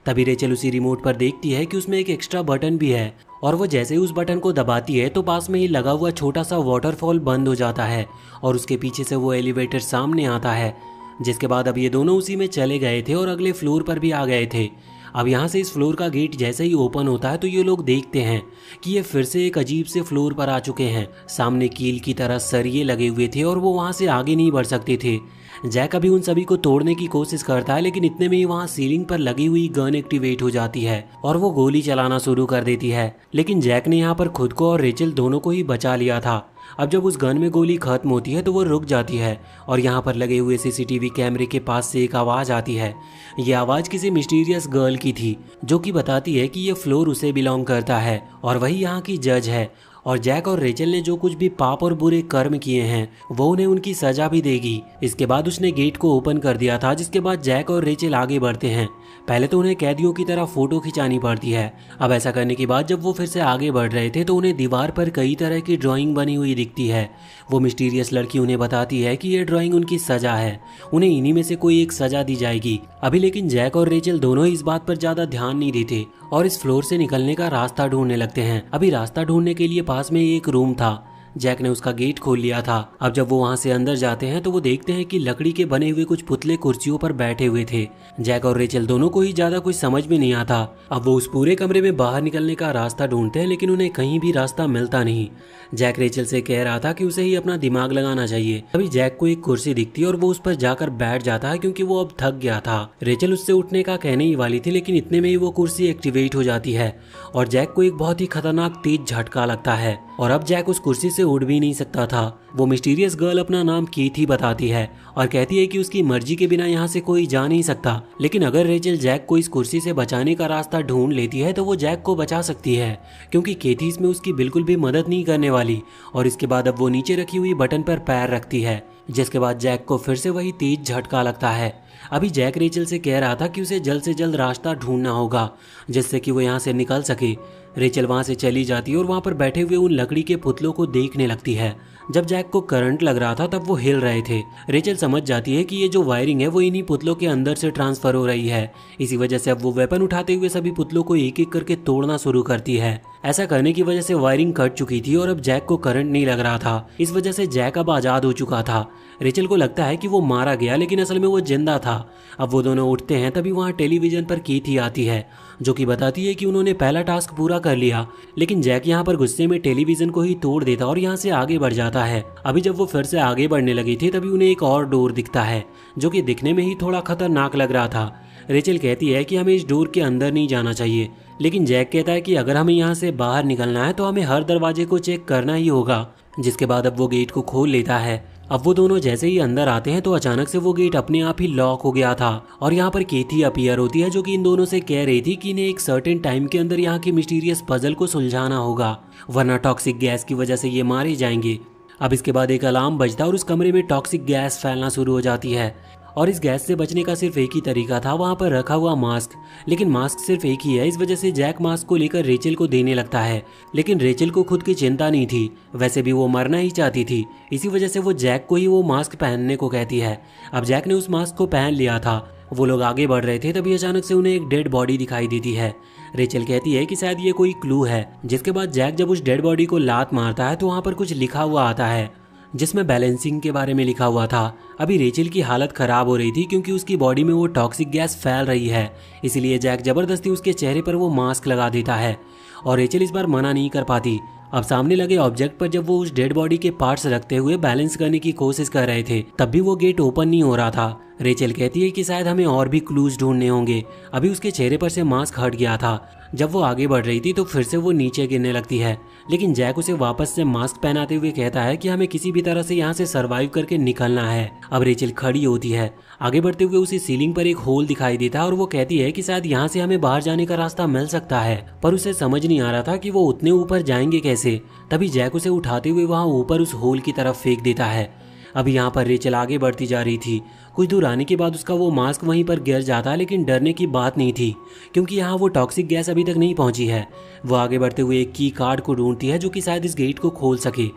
तभी रेचल उसी रिमोट पर देखती है कि उसमें एक एक्स्ट्रा बटन भी है, और वो जैसे ही उस बटन को दबाती है तो पास में ही लगा हुआ छोटा सा वाटरफॉल बंद हो जाता है, और उसके पीछे से वो एलिवेटर सामने आता है। जिसके बाद अब ये दोनों उसी में चले गए थे और अगले फ्लोर पर भी आ गए थे। अब यहाँ से इस फ्लोर का गेट जैसे ही ओपन होता है तो ये लोग देखते हैं कि ये फिर से एक अजीब से फ्लोर पर आ चुके हैं। सामने कील की तरह सरिये लगे हुए थे और वो वहाँ से आगे नहीं बढ़ सकते थे। जैक अभी उन सभी को तोड़ने की कोशिश करता है, लेकिन इतने में ही वहाँ सीलिंग पर लगी हुई गन एक्टिवेट हो जाती है और वो गोली चलाना शुरू कर देती है। लेकिन जैक ने यहाँ पर खुद को और रेचल दोनों को ही बचा लिया था। अब जब उस गन में गोली खत्म होती है तो वो रुक जाती है, और यहाँ पर लगे हुए सीसीटीवी कैमरे के पास से एक आवाज़ आती है। ये आवाज़ किसी मिस्टीरियस गर्ल की थी, जो कि बताती है कि ये फ्लोर उसे बिलोंग करता है और वही यहाँ की जज है, और जैक और रेचल ने जो कुछ भी पाप और बुरे कर्म किए हैं वो उन्हें उनकी सजा भी देगी। इसके बाद उसने गेट को ओपन कर दिया था, जिसके बाद जैक और रेचल आगे बढ़ते हैं। पहले तो उन्हें कैदियों की तरह फोटो खिंचानी पड़ती है। अब ऐसा करने के बाद जब वो फिर से आगे बढ़ रहे थे तो उन्हें दीवार पर कई तरह की ड्राइंग बनी हुई दिखती है। वो मिस्टीरियस लड़की उन्हें बताती है कि ये ड्राइंग उनकी सजा है, उन्हें इन्हीं में से कोई एक सजा दी जाएगी। अभी लेकिन जैक और रेचल दोनों इस बात पर ज्यादा ध्यान नहीं देते और इस फ्लोर से निकलने का रास्ता ढूंढने लगते हैं। अभी रास्ता ढूंढने के लिए पास में एक रूम था। जैक ने उसका गेट खोल लिया था। अब जब वो वहां से अंदर जाते हैं तो वो देखते हैं कि लकड़ी के बने हुए कुछ पुतले कुर्सियों पर बैठे हुए थे। जैक और रेचल दोनों को ही ज्यादा कुछ समझ में नहीं आता। अब वो उस पूरे कमरे में बाहर निकलने का रास्ता ढूंढते हैं, लेकिन उन्हें कहीं भी रास्ता मिलता नहीं। जैक रेचल से कह रहा था कि उसे ही अपना दिमाग लगाना चाहिए। अभी जैक को एक कुर्सी दिखती है और वो उस पर जाकर बैठ जाता है, क्योंकि वो अब थक गया था। रेचल उससे उठने का कहने ही वाली थी, लेकिन इतने में ही वो कुर्सी एक्टिवेट हो जाती है और जैक को एक बहुत ही खतरनाक तेज झटका लगता है, और अब जैक उस कुर्सी से उठ भी नहीं सकता था। वो मिस्टीरियस गर्ल अपना नाम कीथी बताती है और कहती है कि उसकी मर्जी के बिना यहाँ से कोई जा नहीं सकता, लेकिन अगर रेचल जैक को इस कुर्सी से बचाने का रास्ता ढूंढ लेती है तो वो जैक को बचा सकती है, क्योंकि केथी इसमें उसकी बिल्कुल भी मदद नहीं करने वाली। और इसके बाद अब वो नीचे रखी हुई बटन पर पैर रखती है, जिसके बाद जैक को फिर से वही तेज झटका लगता है। अभी जैक रेचल से कह रहा था कि उसे जल्द से जल्द रास्ता ढूंढना होगा जिससे कि वो यहाँ से निकल सके। रेचल वहां से चली जाती है और वहां पर बैठे हुए उन लकड़ी के पुतलों को देखने लगती है। जब जैक को करंट लग रहा था तब वो हिल रहे थे। रेचल समझ जाती है कि ये जो वायरिंग है वो इन्हीं पुतलों के अंदर से ट्रांसफर हो रही है। इसी वजह से अब वो वेपन उठाते हुए सभी पुतलों को एक एक करके तोड़ना शुरू करती है। ऐसा करने की वजह से वायरिंग कट चुकी थी और अब जैक को करंट नहीं लग रहा था। इस वजह से जैक अब आज़ाद हो चुका था। रेचल को लगता है कि वो मारा गया, लेकिन असल में वो जिंदा था। अब वो दोनों उठते हैं, तभी वहाँ टेलीविजन पर कीथी आती है जो कि बताती है कि उन्होंने पहला टास्क पूरा कर लिया। लेकिन जैक यहाँ पर गुस्से में टेलीविजन को ही तोड़ देता और यहाँ से आगे बढ़ जाता है। अभी जब वो फिर से आगे बढ़ने लगी थी तभी उन्हें एक और डोर दिखता है जो कि दिखने में ही थोड़ा खतरनाक लग रहा था। रेचल कहती है कि हमें इस डोर के अंदर नहीं जाना चाहिए, लेकिन जैक कहता है कि अगर हमें यहाँ से बाहर निकलना है तो हमें हर दरवाजे को चेक करना ही होगा। जिसके बाद अब वो गेट को खोल लेता है। अब वो दोनों जैसे ही अंदर आते हैं तो अचानक से वो गेट अपने आप ही लॉक हो गया था और यहाँ पर केथी अपीयर होती है जो कि इन दोनों से कह रही थी कि इन्हें एक सर्टेन टाइम के अंदर यहाँ के मिस्टीरियस पजल को सुलझाना होगा, वरना टॉक्सिक गैस की वजह से ये मारे जाएंगे। अब इसके बाद एक अलार्म बजता और उस कमरे में टॉक्सिक गैस फैलना शुरू हो जाती है और इस गैस से बचने का सिर्फ एक ही तरीका था, वहाँ पर रखा हुआ मास्क। लेकिन मास्क सिर्फ एक ही है। इस वजह से जैक मास्क को लेकर रेचल को देने लगता है, लेकिन रेचल को खुद की चिंता नहीं थी। वैसे भी वो मरना ही चाहती थी, इसी वजह से वो जैक को ही वो मास्क पहनने को कहती है। अब जैक ने उस मास्क को पहन लिया था। वो लोग आगे बढ़ रहे थे तभी अचानक से उन्हें एक डेड बॉडी दिखाई देती है। रेचल कहती है कि शायद ये कोई क्लू है। जिसके बाद जैक जब उस डेड बॉडी को लात मारता है तो वहाँ पर कुछ लिखा हुआ आता है जिसमें बैलेंसिंग के बारे में लिखा हुआ था। अभी रेचल की हालत खराब हो रही थी क्योंकि उसकी बॉडी में वो टॉक्सिक गैस फैल रही है, इसीलिए जैक जबरदस्ती उसके चेहरे पर वो मास्क लगा देता है और रेचल इस बार मना नहीं कर पाती। अब सामने लगे ऑब्जेक्ट पर जब वो उस डेड बॉडी के पार्ट्स रखते हुए बैलेंस करने की कोशिश कर रहे थे तब भी वो गेट ओपन नहीं हो रहा था। रेचल कहती है कि शायद हमें और भी क्लूज ढूंढने होंगे। अभी उसके चेहरे पर से मास्क हट गया था। जब वो आगे बढ़ रही थी तो फिर से वो नीचे गिरने लगती है, लेकिन जैक उसे वापस से मास्क पहनाते हुए कहता है कि हमें किसी भी तरह से यहाँ से सरवाइव करके निकलना है। अब रेचल खड़ी होती है। आगे बढ़ते हुए उसी सीलिंग पर एक होल दिखाई देता है और वो कहती है कि शायद यहाँ से हमें बाहर जाने का रास्ता मिल सकता है, पर उसे समझ नहीं आ रहा था कि वो उतने ऊपर जाएंगे कैसे। तभी जैक उसे उठाते हुए वहाँ ऊपर उस होल की तरफ फेंक देता है। अभी यहाँ पर रेचल आगे बढ़ती जा रही थी। कुछ दूर आने के बाद उसका वो मास्क वहीं पर गिर जाता है, लेकिन डरने की बात नहीं थी क्योंकि यहाँ वो टॉक्सिक गैस अभी तक नहीं पहुंची है। वो आगे बढ़ते हुए एक की कार्ड को ढूंढती है जो कि शायद इस गेट को खोल सके।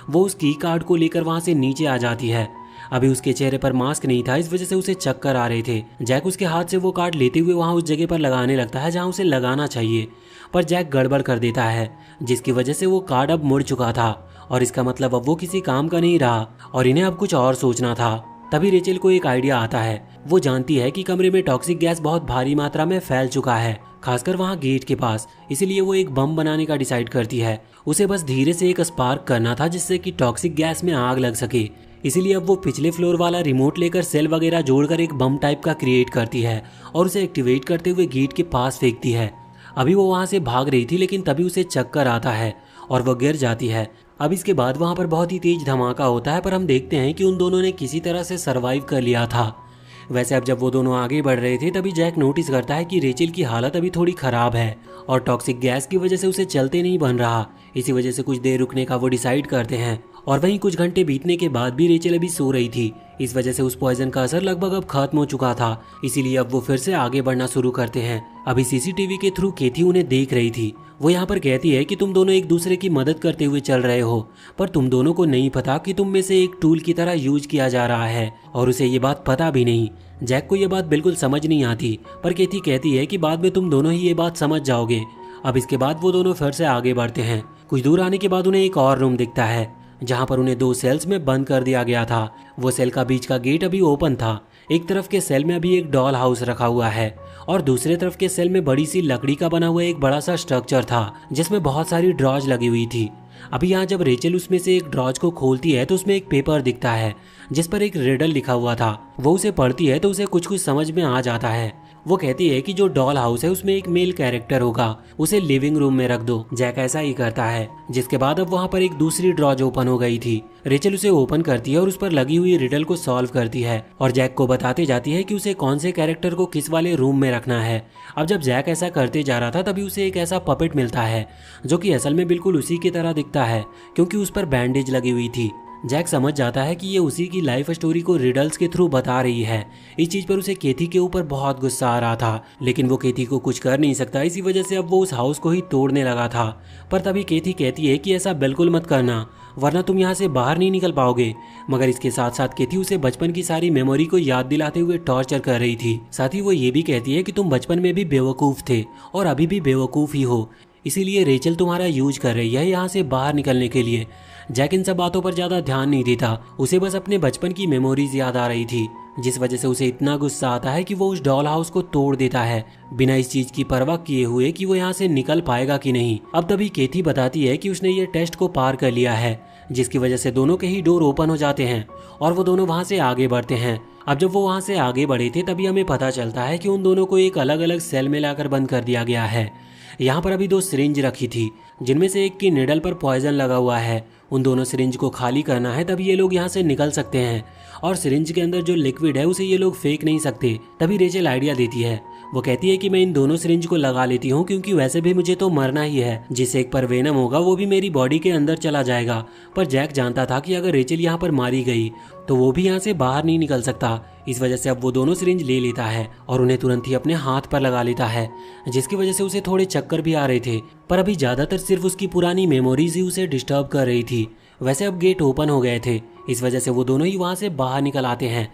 वो उस की कार्ड को लेकर वहाँ से नीचे आ जाती है। अभी उसके चेहरे पर मास्क नहीं था, इस वजह से उसे चक्कर आ रहे थे। जैक उसके हाथ से वो कार्ड लेते हुए वहाँ उस जगह पर लगाने लगता है जहाँ उसे लगाना चाहिए, पर जैक गड़बड़ कर देता है जिसकी वजह से वो कार्ड अब मुड़ चुका था और इसका मतलब अब वो किसी काम का नहीं रहा और इन्हें अब कुछ और सोचना था। तभी रेचल को एक आइडिया आता है। वो जानती है कि कमरे में टॉक्सिक गैस बहुत भारी मात्रा में फैल चुका है, खासकर वहाँ गेट के पास, इसीलिए वो एक बम बनाने का डिसाइड करती है। उसे बस धीरे से एक स्पार्क करना था जिससे कि टॉक्सिक गैस में आग लग सके। इसीलिए अब वो पिछले फ्लोर वाला रिमोट लेकर सेल वगैरह जोड़कर एक बम टाइप का क्रिएट करती है और उसे एक्टिवेट करते हुए गेट के पास फेंकती है। अभी वो वहाँ से भाग रही थी, लेकिन तभी उसे चक्कर आता है और वो गिर जाती है। अब इसके बाद वहाँ पर बहुत ही तेज धमाका होता है, पर हम देखते हैं कि उन दोनों ने किसी तरह से सरवाइव कर लिया था। वैसे अब जब वो दोनों आगे बढ़ रहे थे तभी जैक नोटिस करता है कि रेचल की हालत अभी थोड़ी खराब है और टॉक्सिक गैस की वजह से उसे चलते नहीं बन रहा। इसी वजह से कुछ देर रुकने का वो डिसाइड करते हैं और वहीं कुछ घंटे बीतने के बाद भी रेचल अभी सो रही थी। इस वजह से उस पॉइजन का असर लगभग अब खत्म हो चुका था, इसीलिए अब वो फिर से आगे बढ़ना शुरू करते हैं। अभी सीसीटीवी के थ्रू केथी उन्हें देख रही थी। वो यहाँ पर कहती है कि तुम दोनों एक दूसरे की मदद करते हुए चल रहे हो, पर तुम दोनों को नहीं पता कि तुम में से एक टूल की तरह यूज किया जा रहा है और उसे ये बात पता भी नहीं। जैक को ये बात बिल्कुल समझ नहीं आती, पर केथी कहती है कि बाद में तुम दोनों ही ये बात समझ जाओगे। अब इसके बाद वो दोनों फिर से आगे बढ़ते हैं। कुछ दूर आने के बाद उन्हें एक और रूम दिखता है जहाँ पर उन्हें 2 सेल्स में बंद कर दिया गया था। वो सेल का बीच का गेट अभी ओपन था। एक तरफ के सेल में अभी एक डॉल हाउस रखा हुआ है और दूसरे तरफ के सेल में बड़ी सी लकड़ी का बना हुआ एक बड़ा सा स्ट्रक्चर था जिसमें बहुत सारी ड्रॉज लगी हुई थी। अभी यहाँ जब रेचल उसमें से एक ड्रॉज को खोलती है तो उसमें एक पेपर दिखता है जिस पर एक रिडल लिखा हुआ था। वो उसे पढ़ती है तो उसे कुछ कुछ समझ में आ जाता है। वो कहती है कि जो डॉल हाउस है उसमें एक मेल कैरेक्टर होगा, उसे लिविंग रूम में रख दो। जैक ऐसा ही करता है, जिसके बाद अब वहाँ पर एक दूसरी ड्रॉज ओपन हो गई थी। रेचल उसे ओपन करती है और उस पर लगी हुई रिडल को सॉल्व करती है और जैक को बताते जाती है कि उसे कौन से कैरेक्टर को किस वाले रूम में रखना है। अब जब जैक ऐसा करते जा रहा था तभी उसे एक ऐसा पपेट मिलता है जो कि असल में बिल्कुल उसी की तरह दिखता है क्योंकि उस पर बैंडेज लगी हुई थी। जैक समझ जाता है कि ये उसी की लाइफ स्टोरी को रिडल्स के थ्रू बता रही है। इस चीज पर उसे केथी के ऊपर बहुत गुस्सा आ रहा था, लेकिन वो केथी को कुछ कर नहीं सकता। इसी वजह से अब वो उस हाउस को ही तोड़ने लगा था, पर तभी केथी कहती है कि ऐसा बिल्कुल मत करना वरना तुम यहाँ से बाहर नहीं निकल पाओगे। मगर इसके साथ साथ केथी उसे बचपन की सारी मेमोरी को याद दिलाते हुए टॉर्चर कर रही थी। साथ ही वो ये भी कहती है कि तुम बचपन में भी बेवकूफ थे और अभी भी बेवकूफ ही हो, इसीलिए रेचल तुम्हारा यूज कर रही है यहाँ से बाहर निकलने के लिए। जैक इन सब बातों पर ज्यादा ध्यान नहीं देता, उसे बस अपने बचपन की मेमोरीज याद आ रही थी, जिस वजह से उसे इतना गुस्सा आता है कि वो उस डॉल हाउस को तोड़ देता है, बिना इस चीज की परवाह किए हुए कि वो यहाँ से निकल पाएगा कि नहीं। अब तभी केथी बताती है कि उसने ये टेस्ट को पार कर लिया है, जिसकी वजह से दोनों के ही डोर ओपन हो जाते हैं और वो दोनों वहां से आगे बढ़ते हैं। अब जब वो वहां से आगे बढ़े थे तभी हमें पता चलता है कि उन दोनों को एक अलग अलग सेल में लाकर बंद कर दिया गया है। यहाँ पर अभी 2 सिरिंज रखी थी, जिनमें से एक की निडल पर पॉइजन लगा हुआ है। उन दोनों सिरिंज को खाली करना है, तभी ये लोग यहाँ से निकल सकते हैं, और सिरिंज के अंदर जो लिक्विड है उसे ये लोग फेंक नहीं सकते। तभी रेचल आइडिया देती है, वो कहती है कि मैं इन दोनों सिरिंज को लगा लेती हूँ, क्योंकि वैसे भी मुझे तो मरना ही है। जिस एक पर वेनम होगा वो भी मेरी बॉडी के अंदर चला जाएगा। पर जैक जानता था कि अगर रेचल यहाँ पर मारी गई तो वो भी यहाँ से बाहर नहीं निकल सकता। इस वजह से अब वो दोनों सिरिंज ले लेता है और उन्हें तुरंत ही अपने हाथ पर लगा लेता है, जिसकी वजह से उसे थोड़े चक्कर भी आ रहे थे। पर अभी ज्यादातर सिर्फ उसकी पुरानी मेमोरीज ही उसे डिस्टर्ब कर रही थी। वैसे अब गेट ओपन हो गए थे, इस वजह से वो दोनों ही वहां से बाहर निकल आते हैं।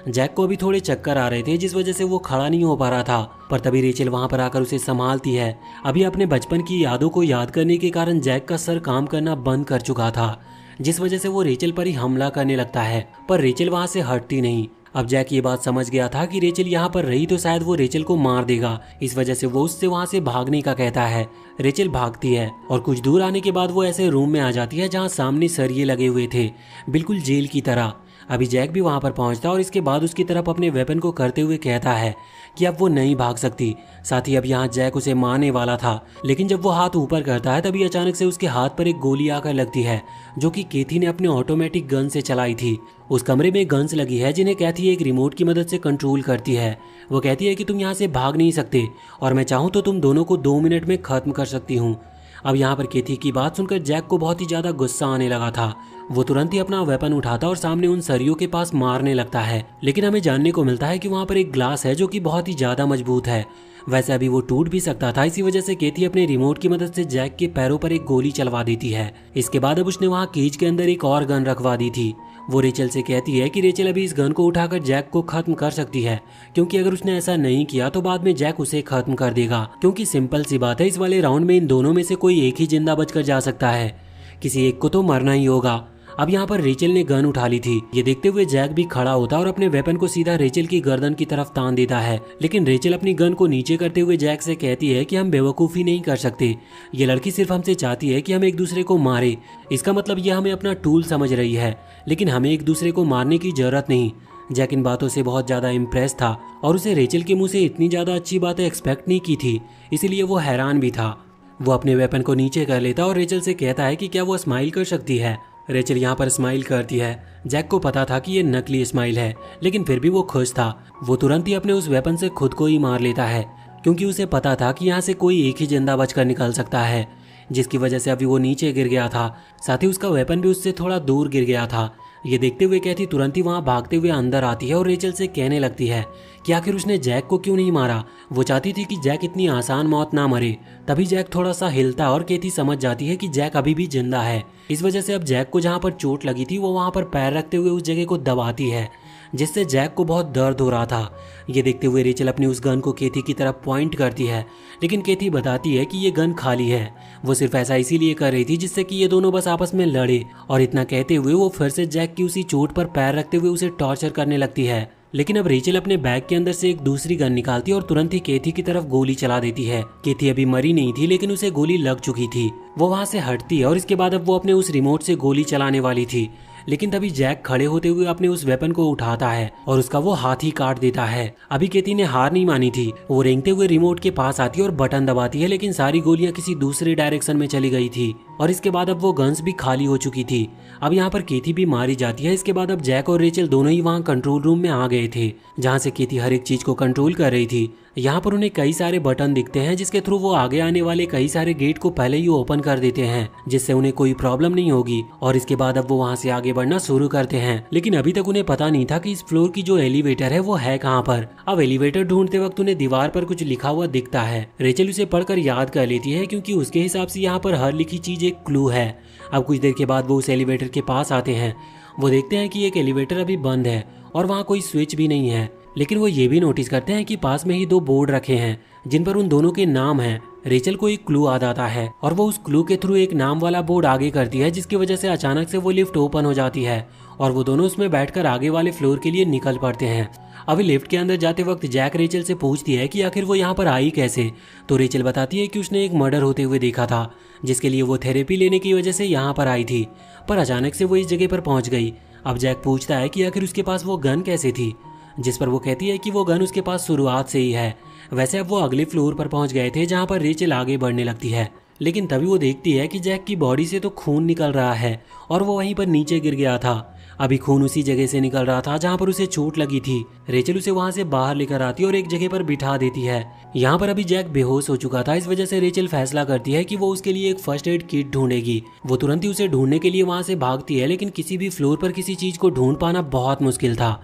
जैक को अभी थोड़े चक्कर आ रहे थे, जिस वजह से वो खड़ा नहीं हो पा रहा था। पर तभी रेचल वहां पर आकर उसे संभालती है। अभी अपने बचपन की यादों को याद करने के कारण जैक का सर काम करना बंद कर चुका था, जिस वजह से वो रेचल पर ही हमला करने लगता है। पर रेचल वहां से हटती नहीं। अब जैक ये बात समझ गया था कि रेचल यहाँ पर रही तो शायद वो रेचल को मार देगा, इस वजह से वो उससे वहां से भागने का कहता है। रेचल भागती है और कुछ दूर आने के बाद वो ऐसे रूम में आ जाती है जहाँ सामने सरिये लगे हुए थे, बिल्कुल जेल की तरह। अभी जैक भी वहां पर पहुंचता है और इसके बाद उसकी तरफ अपने वेपन को करते हुए कहता है कि अब वो नहीं भाग सकती। साथ ही अब यहाँ जैक उसे मारने वाला था, लेकिन जब वो हाथ ऊपर करता है तभी अचानक से उसके हाथ पर एक गोली आकर लगती है, जो कि केथी ने अपने ऑटोमेटिक गन से चलाई थी। उस कमरे में गन्स लगी है जिन्हें कैथी एक रिमोट की मदद से कंट्रोल करती है। वो कहती है कि तुम यहाँ से भाग नहीं सकते और मैं चाहूँ तो तुम दोनों को 2 मिनट में खत्म कर सकती हूँ। अब यहाँ पर केथी की बात सुनकर जैक को बहुत ही ज्यादा गुस्सा आने लगा था। वो तुरंत ही अपना वेपन उठाता और सामने उन सरियों के पास मारने लगता है, लेकिन हमें जानने को मिलता है कि वहाँ पर एक ग्लास है जो कि बहुत ही ज्यादा मजबूत है। वैसे अभी वो टूट भी सकता था, इसी वजह से केथी अपने रिमोट की मदद से जैक के पैरों पर एक गोली चलवा देती है। इसके बाद अब उसने वहाँ केज के अंदर एक और गन रखवा दी थी। वो रेचल से कहती है कि रेचल अभी इस गन को उठाकर जैक को खत्म कर सकती है, क्योंकि अगर उसने ऐसा नहीं किया तो बाद में जैक उसे खत्म कर देगा। क्योंकि सिंपल सी बात है, इस वाले राउंड में इन दोनों में से कोई एक ही जिंदा बचकर जा सकता है, किसी एक को तो मरना ही होगा। अब यहाँ पर रेचल ने गन उठा ली थी। ये देखते हुए जैक भी खड़ा होता और अपने वेपन को सीधा रेचल की गर्दन की तरफ तान देता है, लेकिन रेचल अपनी गन को नीचे करते हुए जैक से कहती है कि हम बेवकूफ़ी नहीं कर सकते। ये लड़की सिर्फ हमसे चाहती है कि हम एक दूसरे को मारे। इसका मतलब यह हमें अपना टूल समझ रही है, लेकिन हमें एक दूसरे को मारने की जरूरत नहीं। जैक इन बातों से बहुत ज्यादा इम्प्रेस था और उसे रेचल के मुंह से इतनी ज्यादा अच्छी बातें एक्सपेक्ट नहीं की थी, इसीलिए वो हैरान भी था। वो अपने वेपन को नीचे कर लेता और रेचल से कहता है कि क्या वो स्माइल कर सकती है। रेचल यहाँ पर स्माइल करती है। जैक को पता था कि ये नकली स्माइल है, लेकिन फिर भी वो खुश था। वो तुरंत ही अपने उस वेपन से खुद को ही मार लेता है, क्योंकि उसे पता था कि यहाँ से कोई एक ही जिंदा बचकर निकल सकता है, जिसकी वजह से अभी वो नीचे गिर गया था। साथ ही उसका वेपन भी उससे थोड़ा दूर गिर गया था। ये देखते हुए कैथी तुरंत ही वहाँ भागते हुए अंदर आती है और रेचल से कहने लगती है कि आखिर उसने जैक को क्यों नहीं मारा। वो चाहती थी कि जैक इतनी आसान मौत ना मरे। तभी जैक थोड़ा सा हिलता और कैथी समझ जाती है कि जैक अभी भी जिंदा है। इस वजह से अब जैक को जहाँ पर चोट लगी थी वो वहाँ पर पैर रखते हुए उस जगह को दबाती है, जिससे जैक को बहुत दर्द हो रहा था। ये देखते हुए रेचल अपनी उस गन को केथी की तरफ पॉइंट करती है, लेकिन केथी बताती है कि ये गन खाली है। वो सिर्फ ऐसा इसीलिए कर रही थी जिससे कि ये दोनों बस आपस में लड़े। और इतना कहते हुए वो फिर से जैक की उसी चोट पर पैर रखते हुए उसे टॉर्चर करने लगती है। लेकिन अब रेचल अपने बैग के अंदर से एक दूसरी गन निकालती है और तुरंत ही केथी की तरफ गोली चला देती है। केथी अभी मरी नहीं थी, लेकिन उसे गोली लग चुकी थी। वो वहां से हटती है और इसके बाद अब वो अपने उस रिमोट से गोली चलाने वाली थी, लेकिन तभी जैक खड़े होते हुए अपने उस वेपन को उठाता है और उसका वो हाथ ही काट देता है। अभी केथी ने हार नहीं मानी थी। वो रेंगते हुए रिमोट के पास आती है और बटन दबाती है, लेकिन सारी गोलियां किसी दूसरे डायरेक्शन में चली गई थी और इसके बाद अब वो गन्स भी खाली हो चुकी थी। अब यहाँ पर केथी भी मारी जाती है। इसके बाद अब जैक और रेचल दोनों ही वहाँ कंट्रोल रूम में आ गए थे, जहाँ से केथी हर एक चीज को कंट्रोल कर रही थी। यहाँ पर उन्हें कई सारे बटन दिखते हैं, जिसके थ्रू वो आगे आने वाले कई सारे गेट को पहले ही ओपन कर देते हैं, जिससे उन्हें कोई प्रॉब्लम नहीं होगी। और इसके बाद अब वो वहाँ से आगे बढ़ना शुरू करते हैं, लेकिन अभी तक उन्हें पता नहीं था कि इस फ्लोर की जो एलिवेटर है वो है कहाँ पर। अब एलिवेटर ढूंढते वक्त उन्हें दीवार पर कुछ लिखा हुआ दिखता है। रेचल उसे पढ़कर याद कर लेती है, क्योंकि उसके हिसाब से यहाँ पर हर लिखी चीज एक क्लू है। अब कुछ देर के बाद वो उस एलिवेटर के पास आते हैं। वो देखते हैं कि एक एलिवेटर अभी बंद है और वहाँ कोई स्विच भी नहीं है, लेकिन वो ये भी नोटिस करते हैं कि पास में ही 2 बोर्ड रखे हैं, जिन पर उन दोनों के नाम हैं। रेचल को एक क्लू आ जाता है और वो उस क्लू के थ्रू एक नाम वाला बोर्ड आगे करती है, जिसकी वजह से अचानक से वो लिफ्ट ओपन हो जाती है और वो दोनों उसमें बैठकर आगे वाले फ्लोर के लिए निकल पड़ते हैं। अभी लिफ्ट के अंदर जाते वक्त जैक रेचल से पूछती है कि आखिर वो यहाँ पर आई कैसे। तो रेचल बताती है कि उसने एक मर्डर होते हुए देखा था, जिसके लिए वो थेरेपी लेने की वजह से यहाँ पर आई थी, पर अचानक से वो इस जगह पर पहुंच गई। अब जैक पूछता है कि आखिर उसके पास वो गन कैसे थी, जिस पर वो कहती है कि वो गन उसके पास शुरुआत से ही है। वैसे अब वो अगले फ्लोर पर पहुंच गए थे जहां पर रेचल आगे बढ़ने लगती है, लेकिन तभी वो देखती है कि जैक की बॉडी से तो खून निकल रहा है और वो वहीं पर नीचे गिर गया था। अभी खून उसी जगह से निकल रहा था जहां पर उसे चोट लगी थी। रेचल उसे वहां से बाहर लेकर आती है और एक जगह पर बिठा देती है। यहाँ पर अभी जैक बेहोश हो चुका था, इस वजह से रेचल फैसला करती है कि वो उसके लिए एक फर्स्ट एड किट ढूंढेगी। वो तुरंत ही उसे ढूंढने के लिए वहां से भागती है, लेकिन किसी भी फ्लोर पर किसी चीज को ढूंढ पाना बहुत मुश्किल था।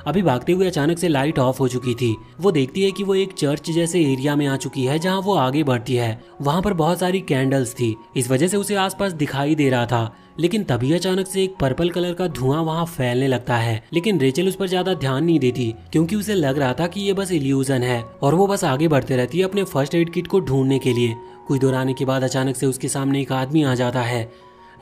अभी भागते हुए अचानक से लाइट ऑफ हो चुकी थी। वो देखती है कि वो एक चर्च जैसे एरिया में आ चुकी है। जहां वो आगे बढ़ती है वहां पर बहुत सारी कैंडल्स थी, इस वजह से उसे आसपास दिखाई दे रहा था। लेकिन तभी अचानक से एक पर्पल कलर का धुआं वहां फैलने लगता है, लेकिन रेचल उस पर ज्यादा ध्यान नहीं देती क्योंकि उसे लग रहा था कि ये बस इल्यूजन है और वो बस आगे बढ़ते रहती है अपने फर्स्ट एड किट को ढूंढने के लिए। कुछ दूर आने के बाद अचानक से उसके सामने एक आदमी आ जाता है।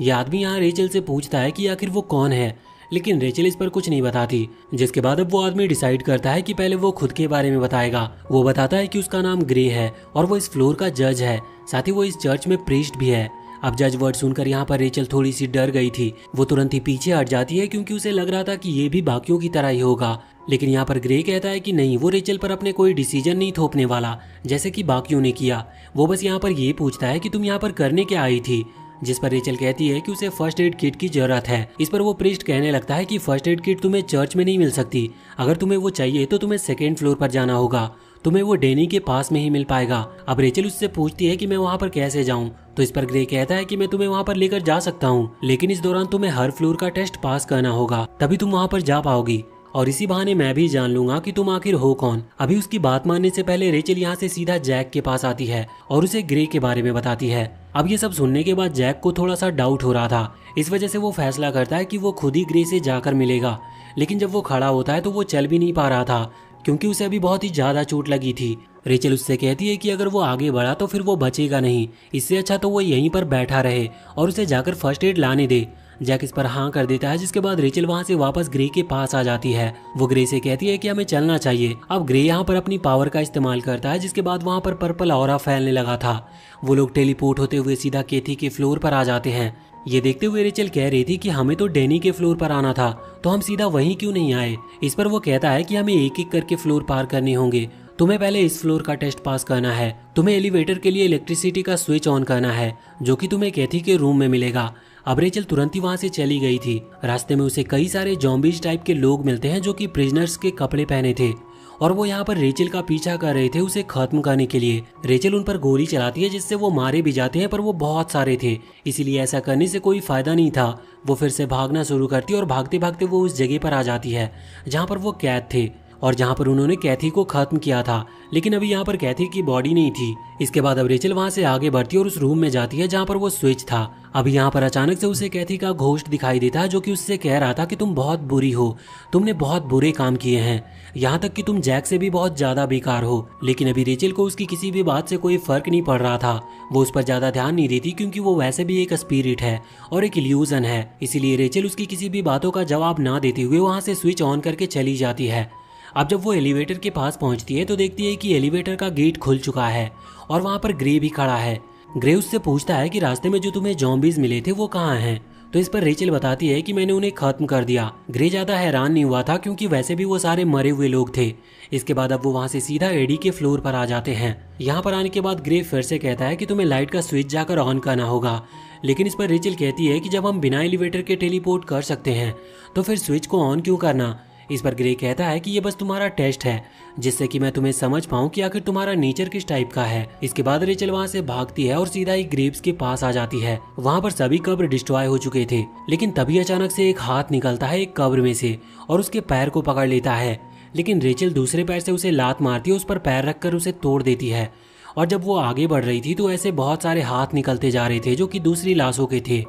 यह आदमी यहाँ रेचल से पूछता है कि आखिर वो कौन है, लेकिन रेचल इस पर कुछ नहीं बताती। जिसके बाद अब वो आदमी डिसाइड करता है कि पहले वो खुद के बारे में बताएगा। वो बताता है कि उसका नाम ग्रे है और वो इस फ्लोर का जज है, साथ ही वो इस चर्च में प्रीस्ट भी है। अब जज वर्ड सुनकर यहाँ पर रेचल थोड़ी सी डर गई थी। वो तुरंत ही पीछे हट जाती है क्योंकि उसे लग रहा था कि ये भी बाकियों की तरह ही होगा। लेकिन यहाँ पर ग्रे कहता है कि नहीं, वो रेचल पर अपने कोई डिसीजन नहीं थोपने वाला जैसे कि बाकियों ने किया। वो बस यहाँ पर ये पूछता है कि तुम यहाँ पर करने क्या आई थी, जिस पर रेचल कहती है कि उसे फर्स्ट एड किट की जरूरत है। इस पर वो प्रीस्ट कहने लगता है कि फर्स्ट एड किट तुम्हें चर्च में नहीं मिल सकती, अगर तुम्हें वो चाहिए तो तुम्हें सेकेंड फ्लोर पर जाना होगा, तुम्हें वो डेनी के पास में ही मिल पाएगा। अब रेचल उससे पूछती है कि मैं वहाँ पर कैसे जाऊँ, तो इस पर ग्रे कहता है कि मैं तुम्हें वहाँ पर लेकर जा सकता हूँ, लेकिन इस दौरान तुम्हें हर फ्लोर का टेस्ट पास करना होगा, तभी तुम वहाँ पर जा पाओगी और इसी बहाने मैं भी जान लूंगा कि तुम आखिर हो कौन। अभी उसकी बात मानने से पहले रेचल यहाँ से सीधा जैक के पास आती है और उसे ग्रे के बारे में बताती है। अब ये सब सुनने के बाद जैक को थोड़ा सा डाउट हो रहा था, इस वजह से वो फैसला करता है कि वो खुद ही ग्रे से जाकर मिलेगा। लेकिन जब वो खड़ा होता है तो वो चल भी नहीं पा रहा था क्योंकि उसे अभी बहुत ही ज्यादा चोट लगी थी। रेचल उससे कहती है कि अगर वो आगे बढ़ा तो फिर वो बचेगा नहीं, इससे अच्छा तो वो यहीं पर बैठा रहे और उसे जाकर फर्स्ट एड लाने दे। जैक इस पर हाँ कर देता है, जिसके बाद रेचल वहाँ से वापस ग्रे के पास आ जाती है। वो ग्रे से कहती है कि हमें चलना चाहिए। अब ग्रे यहाँ पर अपनी पावर का इस्तेमाल करता है, जिसके बाद वहाँ पर पर्पल ऑरा फैलने लगा था। वो लोग टेलीपोर्ट होते हुए सीधा केथी के फ्लोर पर आ जाते हैं। ये देखते हुए रेचल कह रही थी कि हमें तो डेनी के फ्लोर पर आना था, तो हम सीधा वहीं क्यों नहीं आए। इस पर वो कहता है कि हमें एक एक करके फ्लोर पार करने होंगे, तुम्हें पहले इस फ्लोर का टेस्ट पास करना है, तुम्हें एलिवेटर के लिए इलेक्ट्रिसिटी का स्विच ऑन करना है जो कि तुम्हें कैथी के रूम में मिलेगा। अब रेचल तुरंत ही वहां से चली गई थी। रास्ते में उसे कई सारे जॉम्बीज टाइप के लोग मिलते हैं जो कि प्रिजनर्स के कपड़े पहने थे और वो यहाँ पर रेचल का पीछा कर रहे थे उसे खत्म करने के लिए। रेचल उन पर गोली चलाती है जिससे वो मारे भी जाते हैं, पर वो बहुत सारे थे, इसीलिए ऐसा करने से कोई फायदा नहीं था। वो फिर से भागना शुरू करती है और भागते भागते वो उस जगह पर आ जाती है जहाँ पर वो कैद थे और जहाँ पर उन्होंने कैथी को खत्म किया था। लेकिन अभी यहाँ पर कैथी की बॉडी नहीं थी। इसके बाद अब रेचल वहाँ से आगे बढ़ती है और उस रूम में जाती है जहाँ पर वो स्विच था। अभी यहाँ पर अचानक से उसे कैथी का घोस्ट दिखाई देता है जो कि उससे कह रहा था कि तुम बहुत बुरी हो, तुमने बहुत बुरे काम किए हैं, यहाँ तक कि तुम जैक से भी बहुत ज्यादा बेकार हो। लेकिन अभी रेचल को उसकी किसी भी बात से कोई फर्क नहीं पड़ रहा था। वो उस पर ज्यादा ध्यान नहीं देती क्योंकि वो वैसे भी एक स्पिरिट है और एक इल्यूजन है, इसीलिए रेचल उसकी किसी भी बातों का जवाब ना देते हुए वहाँ से स्विच ऑन करके चली जाती है। अब जब वो एलिवेटर के पास पहुंचती है तो देखती है कि एलिवेटर का गेट खुल चुका है और वहां पर ग्रे भी खड़ा है। ग्रे उससे पूछता है कि रास्ते में जो तुम्हें जॉम्बीज मिले थे वो कहाँ हैं, तो इस पर रेचल बताती है कि मैंने उन्हें खत्म कर दिया। ग्रे ज्यादा हैरान नहीं हुआ था क्योंकि वैसे भी वो सारे मरे हुए लोग थे। इसके बाद अब वो वहां से सीधा एडी के फ्लोर पर आ जाते हैं। यहाँ पर आने के बाद ग्रे फिर से कहता है कि तुम्हें लाइट का स्विच जाकर ऑन करना होगा, लेकिन इस पर रेचल कहती है कि जब हम बिना एलिवेटर के टेलीपोर्ट कर सकते हैं तो फिर स्विच को ऑन क्यों करना। इस पर ग्रे कहता है कि ये बस तुम्हारा टेस्ट है जिससे कि मैं तुम्हें समझ पाऊं कि आखिर तुम्हारा नेचर किस टाइप का है। इसके बाद रेचल वहां से भागती है और सीधा एक ग्रेव्स के पास आ जाती है। वहां पर सभी कब्र डिस्ट्रॉय हो चुके थे, लेकिन तभी अचानक से एक हाथ निकलता है एक कब्र में से और उसके पैर को पकड़ लेता है। लेकिन रेचल दूसरे पैर से उसे लात मारती है, उस पर पैर रखकर उसे तोड़ देती है और जब वो आगे बढ़ रही थी तो ऐसे बहुत सारे हाथ निकलते जा रहे थे जो कि दूसरी लाशों के थे,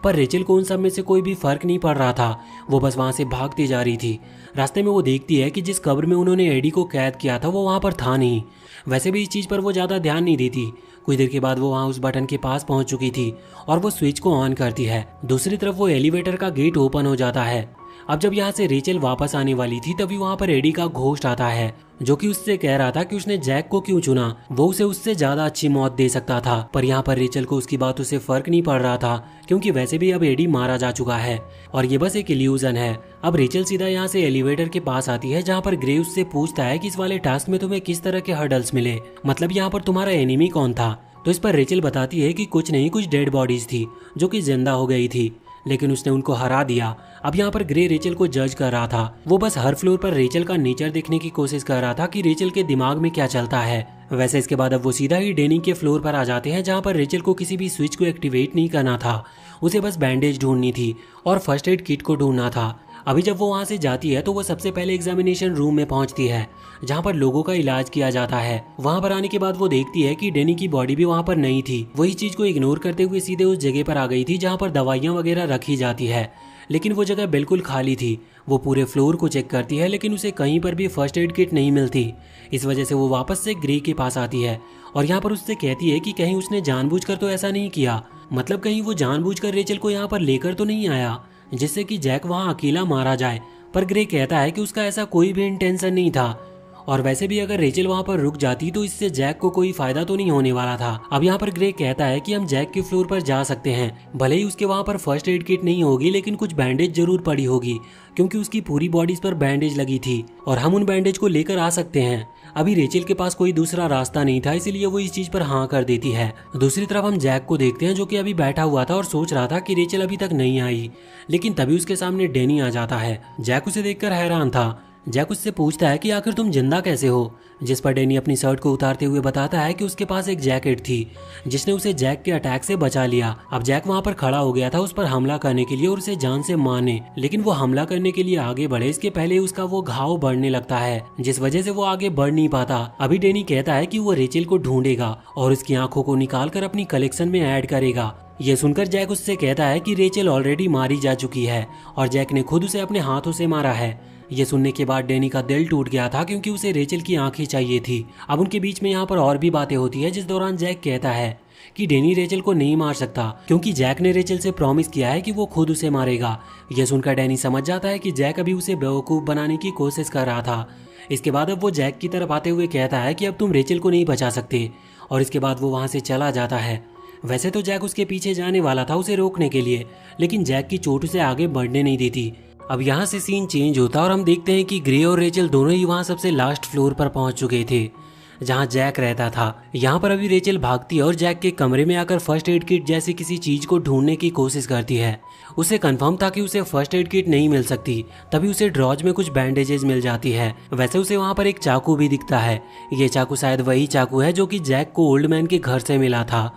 पर रेचल को उन सब में से कोई भी फर्क नहीं पड़ रहा था। वो बस वहाँ से भागती जा रही थी। रास्ते में वो देखती है कि जिस कब्र में उन्होंने एडी को कैद किया था वो वहाँ पर था नहीं। वैसे भी इस चीज़ पर वो ज़्यादा ध्यान नहीं देती। कुछ देर के बाद वो वहाँ उस बटन के पास पहुँच चुकी थी और वो स्विच को ऑन करती है। दूसरी तरफ वो एलिवेटर का गेट ओपन हो जाता है। अब जब यहाँ से रेचल वापस आने वाली थी तभी वहाँ पर एडी का घोस्ट आता है जो कि उससे कह रहा था कि उसने जैक को क्यों चुना, वो उसे उससे ज्यादा अच्छी मौत दे सकता था। पर यहाँ पर रेचल को उसकी बातों से फर्क नहीं पड़ रहा था क्योंकि वैसे भी अब एडी मारा जा चुका है और ये बस एक इल्यूजन है। अब रेचल सीधा यहाँ से एलिवेटर के पास आती है जहाँ पर ग्रे उससे पूछता है कि इस वाले टास्क में तुम्हें किस तरह के हर्डल्स मिले, मतलब यहाँ पर तुम्हारा एनिमी कौन था। तो इस पर रेचल बताती है कि कुछ नहीं, कुछ डेड बॉडीज थी जो कि जिंदा हो गई थी, लेकिन उसने उनको हरा दिया। अब यहाँ पर ग्रे रेचल को जज कर रहा था। वो बस हर फ्लोर पर रेचल का नेचर देखने की कोशिश कर रहा था कि रेचल के दिमाग में क्या चलता है। वैसे इसके बाद अब वो सीधा ही डेनी के फ्लोर पर आ जाते हैं जहाँ पर रेचल को किसी भी स्विच को एक्टिवेट नहीं करना था, उसे बस बैंडेज ढूंढनी थी और फर्स्ट एड किट को ढूंढना था। अभी जब वो वहाँ से जाती है तो वो सबसे पहले एग्जामिनेशन रूम में पहुँचती है जहाँ पर लोगों का इलाज किया जाता है। वहाँ पर आने के बाद वो देखती है कि डेनी की बॉडी भी वहाँ पर नहीं थी। वही चीज को इग्नोर करते हुए सीधे उस जगह पर आ गई थी जहाँ पर दवाइयाँ वगैरह रखी जाती है, लेकिन वो जगह बिल्कुल खाली थी। वो पूरे फ्लोर को चेक करती है लेकिन उसे कहीं पर भी फर्स्ट एड किट नहीं मिलती। इस वजह से वो वापस से ग्रे के पास आती है और यहाँ पर उससे कहती है कि कहीं उसने जानबूझकर तो ऐसा नहीं किया, मतलब कहीं वो जानबूझकर रेचल को यहाँ पर लेकर तो नहीं आया जिससे कि जैक वहाँ अकेला मारा जाए। पर ग्रे कहता है कि उसका ऐसा कोई भी इंटेंशन नहीं था और वैसे भी अगर रेचल वहाँ पर रुक जाती तो इससे जैक को कोई फायदा तो नहीं होने वाला था। अब यहाँ पर ग्रे कहता है कि हम जैक के फ्लोर पर जा सकते हैं, भले ही उसके वहाँ पर फर्स्ट एड किट नहीं होगी लेकिन कुछ बैंडेज जरूर पड़ी होगी क्योंकि उसकी पूरी बॉडीज पर बैंडेज लगी थी और हम उन बैंडेज को लेकर आ सकते हैं। अभी रेचल के पास कोई दूसरा रास्ता नहीं था, इसीलिए वो इस चीज पर हाँ कर देती है। दूसरी तरफ हम जैक को देखते हैं जो कि अभी बैठा हुआ था और सोच रहा था कि रेचल अभी तक नहीं आई, लेकिन तभी उसके सामने डेनी आ जाता है। जैक उसे देखकर हैरान था। जैक उससे पूछता है कि आखिर तुम जिंदा कैसे हो, जिस पर डेनी अपनी शर्ट को उतारते हुए बताता है कि उसके पास एक जैकेट थी जिसने उसे जैक के अटैक से बचा लिया। अब जैक वहां पर खड़ा हो गया था उस पर हमला करने के लिए और उसे जान से मारने, लेकिन वो हमला करने के लिए आगे बढ़े इसके पहले उसका वो घाव बढ़ने लगता है जिस वजह से वो आगे बढ़ नहीं पाता। अभी डेनी कहता है कि वो रेचल को ढूंढेगा और उसकी आंखों को निकाल कर अपनी कलेक्शन में ऐड करेगा। ये सुनकर जैक उससे कहता है कि रेचल ऑलरेडी मारी जा चुकी है और जैक ने खुद उसे अपने हाथों से मारा है। ये सुनने के बाद डेनी का दिल टूट गया था क्योंकि उसे रेचल की आंखें चाहिए थी। अब उनके बीच में यहाँ पर और भी बातें होती है जिस दौरान जैक कहता है कि डेनी रेचल को नहीं मार सकता क्योंकि जैक ने रेचल से प्रॉमिस किया है कि वो खुद उसे मारेगा। यह सुनकर डेनी समझ जाता है कि जैक अभी उसे बेवकूफ बनाने की कोशिश कर रहा था। इसके बाद अब वो जैक की तरफ आते हुए कहता है कि अब तुम रेचल को नहीं बचा सकते और इसके बाद वो वहाँ से चला जाता है। वैसे तो जैक उसके पीछे जाने वाला था उसे रोकने के लिए, लेकिन जैक की चोट उसे आगे बढ़ने नहीं देती। अब यहाँ से सीन चेंज होता और हम देखते हैं कि ग्रे और रेचल दोनों ही वहाँ सबसे लास्ट फ्लोर पर पहुँच चुके थे जहाँ जैक रहता था। यहाँ पर अभी रेचल भागती है और जैक के कमरे में आकर फर्स्ट एड किट जैसी किसी चीज को ढूंढने की कोशिश करती है। उसे कंफर्म था कि उसे फर्स्ट एड किट नहीं मिल सकती, तभी उसे ड्रॉज में कुछ बैंडेजेस मिल जाती है। वैसे उसे वहाँ पर एक चाकू भी दिखता है। ये चाकू शायद वही चाकू है जो कि जैक को ओल्ड मैन के घर से मिला था।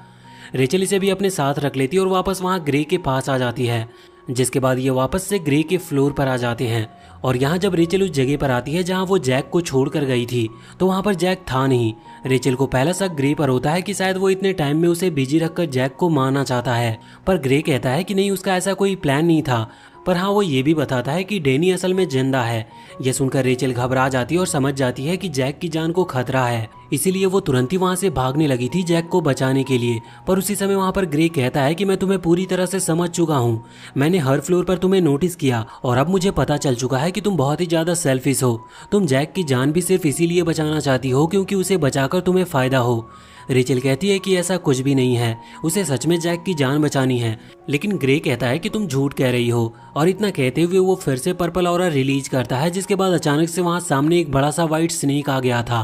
रेचल इसे भी अपने साथ रख लेती और वापस वहाँ ग्रे के पास आ जाती है, जिसके बाद ये वापस से ग्रे के फ्लोर पर आ जाते हैं। और यहाँ जब रेचल उस जगह पर आती है जहाँ वो जैक को छोड़कर गई थी तो वहाँ पर जैक था नहीं। रेचल को पहला शक ग्रे पर होता है कि शायद वो इतने टाइम में उसे बिजी रखकर जैक को मारना चाहता है, पर ग्रे कहता है कि नहीं, उसका ऐसा कोई प्लान नहीं था। पर हाँ, वो ये भी बताता है कि डेनी असल में जिंदा है। यह सुनकर रेचल घबरा जाती है और समझ जाती है कि जैक की जान को खतरा है, इसीलिए वो तुरंत ही वहाँ से भागने लगी थी जैक को बचाने के लिए। पर उसी समय वहाँ पर ग्रे कहता है कि मैं तुम्हें पूरी तरह से समझ चुका हूँ, मैंने हर फ्लोर पर तुम्हें नोटिस किया और अब मुझे पता चल चुका है कि तुम बहुत ही ज्यादा सेल्फिश हो। तुम जैक की जान भी सिर्फ इसीलिए बचाना चाहती हो क्योंकि उसे बचाकर तुम्हें फायदा हो। रेचल कहती है कि ऐसा कुछ भी नहीं है, उसे सच में जैक की जान बचानी है, लेकिन ग्रे कहता है कि तुम झूठ कह रही हो। और इतना कहते हुए वो फिर से पर्पल ऑरा रिलीज करता है, जिसके बाद अचानक से वहाँ सामने एक बड़ा सा व्हाइट स्नेक आ गया था।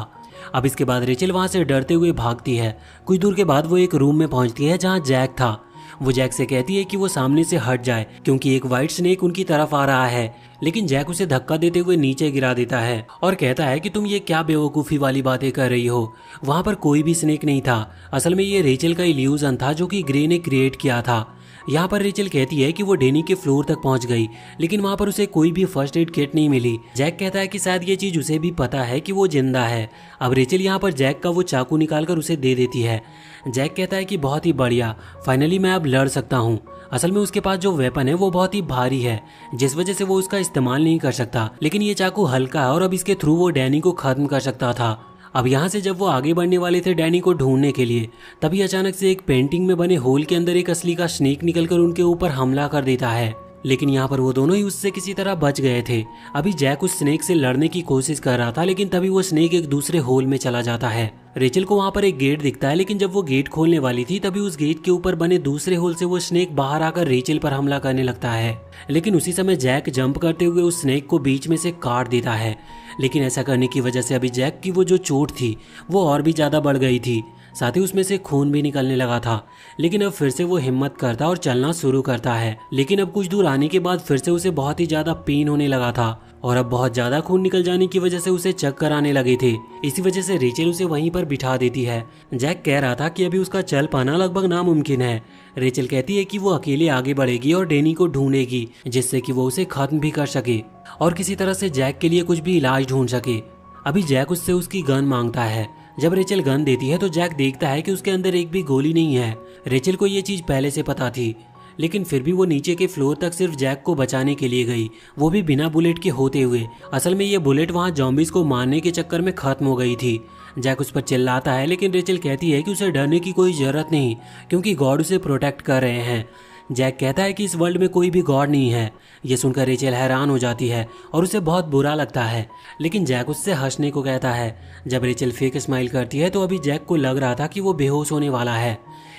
अब इसके बाद रेचल वहाँ से डरते हुए भागती है। कुछ दूर के बाद वो एक रूम में पहुँचती है जहाँ जैक था। वो जैक से कहती है कि वो सामने से हट जाए क्योंकि एक व्हाइट स्नेक उनकी तरफ आ रहा है, लेकिन जैक उसे धक्का देते हुए नीचे गिरा देता है और कहता है कि तुम ये क्या बेवकूफ़ी वाली बातें कर रही हो, वहाँ पर कोई भी स्नेक नहीं था। असल में ये रेचल का इल्यूजन था जो कि ग्रे ने क्रिएट किया था। यहाँ पर रेचल कहती है कि वो डेनी के फ्लोर तक पहुंच गई, लेकिन वहाँ पर उसे कोई भी फर्स्ट एड किट नहीं मिली। जैक कहता है कि शायद ये चीज उसे भी पता है कि वो जिंदा है। अब रेचल यहाँ पर जैक का वो चाकू निकालकर उसे दे देती है। जैक कहता है कि बहुत ही बढ़िया, फाइनली मैं अब लड़ सकता हूँ। असल में उसके पास जो वेपन है वो बहुत ही भारी है, जिस वजह से वो उसका इस्तेमाल नहीं कर सकता, लेकिन ये चाकू हल्का है और अब इसके थ्रू वो डैनी को खत्म कर सकता था। अब यहाँ से जब वो आगे बढ़ने वाले थे डैनी को ढूंढने के लिए, तभी अचानक से एक पेंटिंग में बने होल के अंदर एक असली का स्नेक निकलकर उनके ऊपर हमला कर देता है। लेकिन यहाँ पर वो दोनों ही उससे किसी तरह बच गए थे। अभी जैक उस स्नेक से लड़ने की कोशिश कर रहा था, लेकिन तभी वो स्नेक एक दूसरे होल में चला जाता है। रेचल को वहाँ पर एक गेट दिखता है, लेकिन जब वो गेट खोलने वाली थी तभी उस गेट के ऊपर बने दूसरे होल से वो स्नेक बाहर आकर रेचल पर हमला करने लगता है। लेकिन उसी समय जैक जंप करते हुए उस स्नेक को बीच में से काट देता है। लेकिन ऐसा करने की वजह से अभी जैक की वो जो चोट थी वो और भी ज्यादा बढ़ गई थी, साथ ही उसमें से खून भी निकलने लगा था। लेकिन अब फिर से वो हिम्मत करता और चलना शुरू करता है। लेकिन अब कुछ दूर आने के बाद फिर से उसे बहुत ही ज्यादा पेन होने लगा था और अब बहुत ज्यादा खून निकल जाने की वजह से उसे चक्कर आने लगे थे। इसी वजह से रेचल उसे वहीं पर बिठा देती है। जैक कह रहा था कि अभी उसका चल पाना लगभग नामुमकिन है। रेचल कहती है कि वो अकेले आगे बढ़ेगी और डेनी को ढूंढेगी, जिससे कि वो उसे खत्म भी कर सके और किसी तरह से जैक के लिए कुछ भी इलाज ढूंढ सके। अभी जैक उससे उसकी गन मांगता है। जब रेचल गन देती है तो जैक देखता है कि उसके अंदर एक भी गोली नहीं है। रेचल को ये चीज पहले से पता थी, लेकिन फिर भी वो नीचे के फ्लोर तक सिर्फ जैक को बचाने के लिए गई, वो भी बिना बुलेट के होते हुए। असल में ये बुलेट वहाँ जॉम्बिस को मारने के चक्कर में खत्म हो गई थी। जैक उस पर चिल्लाता है, लेकिन रेचल कहती है कि उसे डरने की कोई जरूरत नहीं, क्योंकि गॉड उसे प्रोटेक्ट कर रहे हैं। जैक कहता है कि इस वर्ल्ड में कोई भी गॉड नहीं है। ये सुनकर रेचल हैरान हो जाती है और उसे बहुत बुरा लगता है, लेकिन जैक उससे हंसने को कहता है। जब रेचल फेक स्माइल करती है तो अभी जैक को लग रहा था कि वो बेहोश होने वाला है,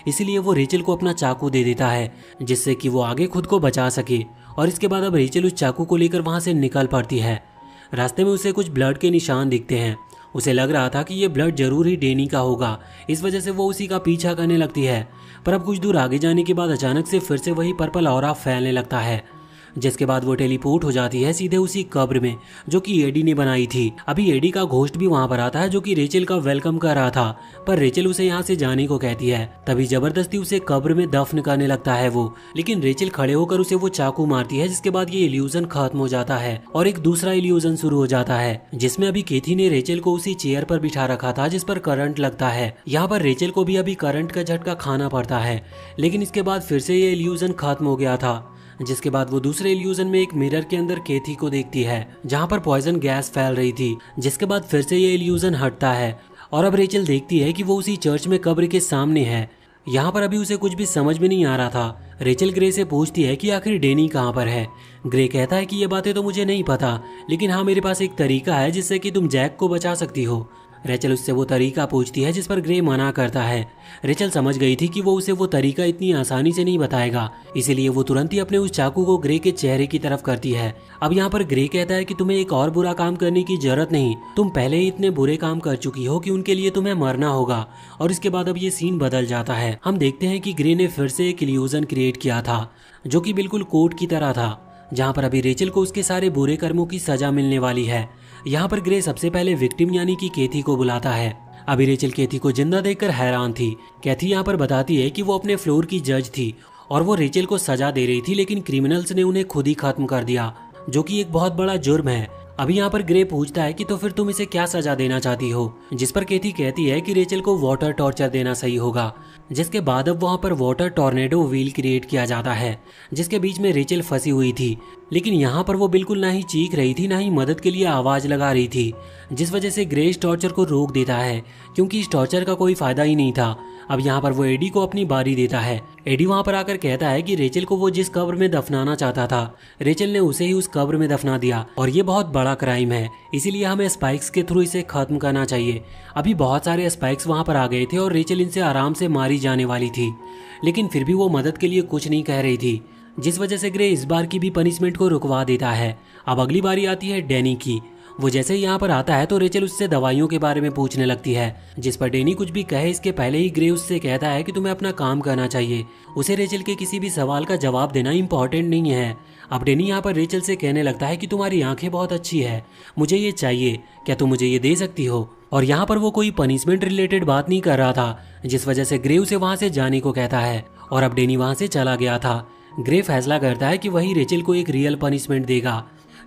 इसीलिए वो रेचल को अपना चाकू दे देता है, जिससे कि वो आगे खुद को बचा सके। और इसके बाद अब रेचल उस चाकू को लेकर वहां से निकल पड़ती है। रास्ते में उसे कुछ ब्लड के निशान दिखते हैं। उसे लग रहा था कि ये ब्लड जरूर ही डेनी का होगा, इस वजह से वो उसी का पीछा करने लगती है। पर अब कुछ दूर आगे जाने के बाद अचानक से फिर से वही पर्पल ऑरा फैलने लगता है, जिसके बाद वो टेलीपोर्ट हो जाती है सीधे उसी कब्र में जो कि एडी ने बनाई थी। अभी एडी का घोस्ट भी वहां पर आता है, जो कि रेचल का वेलकम कर रहा था, पर रेचल उसे यहाँ से जाने को कहती है। तभी जबरदस्ती उसे कब्र में दफन करने लगता है वो, लेकिन रेचल खड़े होकर उसे वो चाकू मारती है, जिसके बाद ये इल्यूजन खत्म हो जाता है और एक दूसरा इल्यूजन शुरू हो जाता है, जिसमें अभी केथी ने रेचल को उसी चेयर पर बिठा रखा था जिस पर करंट लगता है। यहाँ पर रेचल को भी अभी करंट का झटका खाना पड़ता है, लेकिन इसके बाद फिर से ये इल्यूजन खत्म हो गया था। जिसके बाद वो दूसरे इल्यूजन में एक मिरर के अंदर केथी को देखती है, जहाँ पर पॉइजन गैस फैल रही थी। जिसके बाद फिर से ये इल्यूजन हटता है और अब रेचल देखती है कि वो उसी चर्च में कब्र के सामने है। यहाँ पर अभी उसे कुछ भी समझ में नहीं आ रहा था। रेचल ग्रे से पूछती है कि आखिर डेनी कहाँ पर है। ग्रे कहता है कि ये बातें तो मुझे नहीं पता, लेकिन हाँ मेरे पास एक तरीका है जिससे कि तुम जैक को बचा सकती हो। रेचल उससे वो तरीका पूछती है, जिस पर ग्रे मना करता है। रेचल समझ गई थी कि वो उसे वो तरीका इतनी आसानी से नहीं बताएगा, इसीलिए वो तुरंत ही अपने उस चाकू को ग्रे के चेहरे की तरफ करती है। अब यहाँ पर ग्रे कहता है कि तुम्हें एक और बुरा काम करने की जरूरत नहीं, तुम पहले ही इतने बुरे काम कर चुकी हो कि उनके लिए तुम्हें मरना होगा। और इसके बाद अब ये सीन बदल जाता है। हम देखते हैं कि ग्रे ने फिर से एक इल्यूजन क्रिएट किया था, जो कि बिल्कुल कोर्ट की तरह था, जहाँ पर अभी रेचल को उसके सारे बुरे कर्मों की सजा मिलने वाली है। यहाँ पर ग्रे सबसे पहले विक्टिम यानी कि केथी को बुलाता है। अभी रेचल केथी को जिंदा देखकर हैरान थी। केथी यहाँ पर बताती है कि वो अपने फ्लोर की जज थी और वो रेचल को सजा दे रही थी, लेकिन क्रिमिनल्स ने उन्हें खुद ही खत्म कर दिया, जो कि एक बहुत बड़ा जुर्म है। अभी यहाँ पर ग्रे पूछता है कि तो फिर तुम इसे क्या सजा देना चाहती हो, जिस पर केथी कहती है कि रेचल को वाटर टॉर्चर देना सही होगा। जिसके बाद अब वहाँ पर वाटर टॉर्नेडो व्हील क्रिएट किया जाता है, जिसके बीच में रेचल फंसी हुई थी, लेकिन यहाँ पर वो बिल्कुल ना ही चीख रही थी ना ही मदद के लिए आवाज लगा रही थी, जिस वजह से ग्रे इस टॉर्चर को रोक देता है, क्योंकि इस टॉर्चर का कोई फायदा ही नहीं था। अब यहाँ पर वो एडी को अपनी बारी देता है। एडी वहाँ पर आकर कहता है कि रेचल को वो जिस कब्र में दफनाना चाहता था, रेचल ने उसे ही उस कब्र में दफना दिया और ये बहुत बड़ा क्राइम है, इसीलिए हमें स्पाइक्स के थ्रू इसे खत्म करना चाहिए। अभी बहुत सारे स्पाइक्स वहाँ पर आ गए थे और रेचल इनसे आराम से मारी जाने वाली थी, लेकिन फिर भी वो मदद के लिए कुछ नहीं कह रही थी, जिस वजह से ग्रे इस बार की भी पनिशमेंट को रुकवा देता है। अब अगली बारी आती है डेनी की। वो जैसे ही यहाँ पर आता है तो रेचल उससे दवाइयों के बारे में पूछने लगती है, जिस पर डेनी कुछ भी कहे इसके पहले ही ग्रे उससे कहता है कि तुम्हें अपना काम करना चाहिए, उसे रेचल के किसी भी सवाल का जवाब देना इम्पोर्टेंट नहीं है। अब डेनी यहाँ पर रेचल से कहने लगता है कि तुम्हारी आंखें बहुत अच्छी है, मुझे ये चाहिए, क्या तुम मुझे ये दे सकती हो। और यहाँ पर वो कोई पनिशमेंट रिलेटेड बात नहीं कर रहा था, जिस वजह से ग्रे उसे वहां से जाने को कहता है और अब डेनी वहां से चला गया था। ग्रे फैसला करता है कि वही रेचल को एक रियल पनिशमेंट देगा।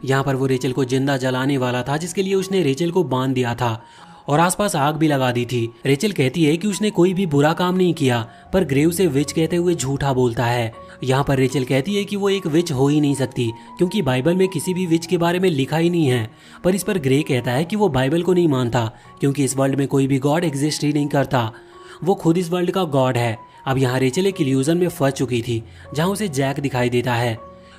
यहाँ पर वो रेचल को जिंदा जलाने वाला था, जिसके लिए उसने रेचल को बांध दिया था और आसपास आग भी लगा दी थी। रेचल कहती है कि उसने कोई भी बुरा काम नहीं किया, पर ग्रे उसे विच कहते हुए झूठा बोलता है। यहाँ पर रेचल कहती है कि वो एक विच हो ही नहीं सकती, क्योंकि बाइबल में किसी भी विच के बारे में लिखा ही नहीं है। पर इस पर ग्रे कहता है कि वो बाइबल को नहीं मानता, क्योंकि इस वर्ल्ड में कोई भी गॉड एग्जिस्ट ही नहीं करता, वो खुद इस वर्ल्ड का गॉड है। अब यहाँ रेचल एक इल्यूजन में फंस चुकी थी, जहाँ उसे जैक दिखाई देता है।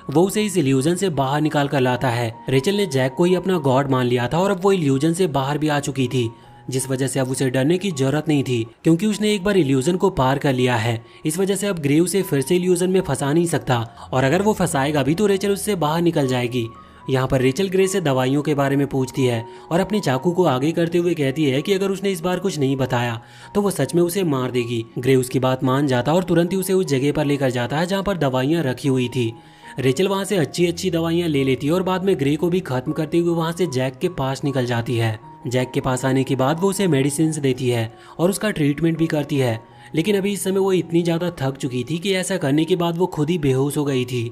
वो उसे इस इल्यूजन से बाहर निकाल कर लाता है। रेचल ने जैक को ही अपना गॉड मान लिया था और अब वो इल्यूजन से बाहर भी आ चुकी थी, जिस वजह से अब उसे डरने की जरूरत नहीं थी, क्योंकि उसने एक बार इल्यूजन को पार कर लिया है। इस वजह से अब ग्रे उसे फिर से इल्यूजन में फंसा नहीं सकता, और अगर वो फंसाएगा भी तो रेचल उससे बाहर निकल जाएगी। यहाँ पर रेचल ग्रे से दवाइयों के बारे में पूछती है और अपने चाकू को आगे करते हुए कहती है कि अगर उसने इस बार कुछ नहीं बताया तो वो सच में उसे मार देगी। ग्रे उसकी बात मान जाता और तुरंत ही उसे उस जगह पर लेकर जाता है जहाँ पर दवाइयाँ रखी हुई थी। रेचल वहाँ से अच्छी अच्छी दवाइयाँ ले लेती है और बाद में ग्रे को भी खत्म करते हुए वहाँ से जैक के पास निकल जाती है। जैक के पास आने के बाद वो उसे मेडिसिन देती है और उसका ट्रीटमेंट भी करती है, लेकिन अभी इस समय वो इतनी ज़्यादा थक चुकी थी कि ऐसा करने के बाद वो खुद ही बेहोश हो गई थी।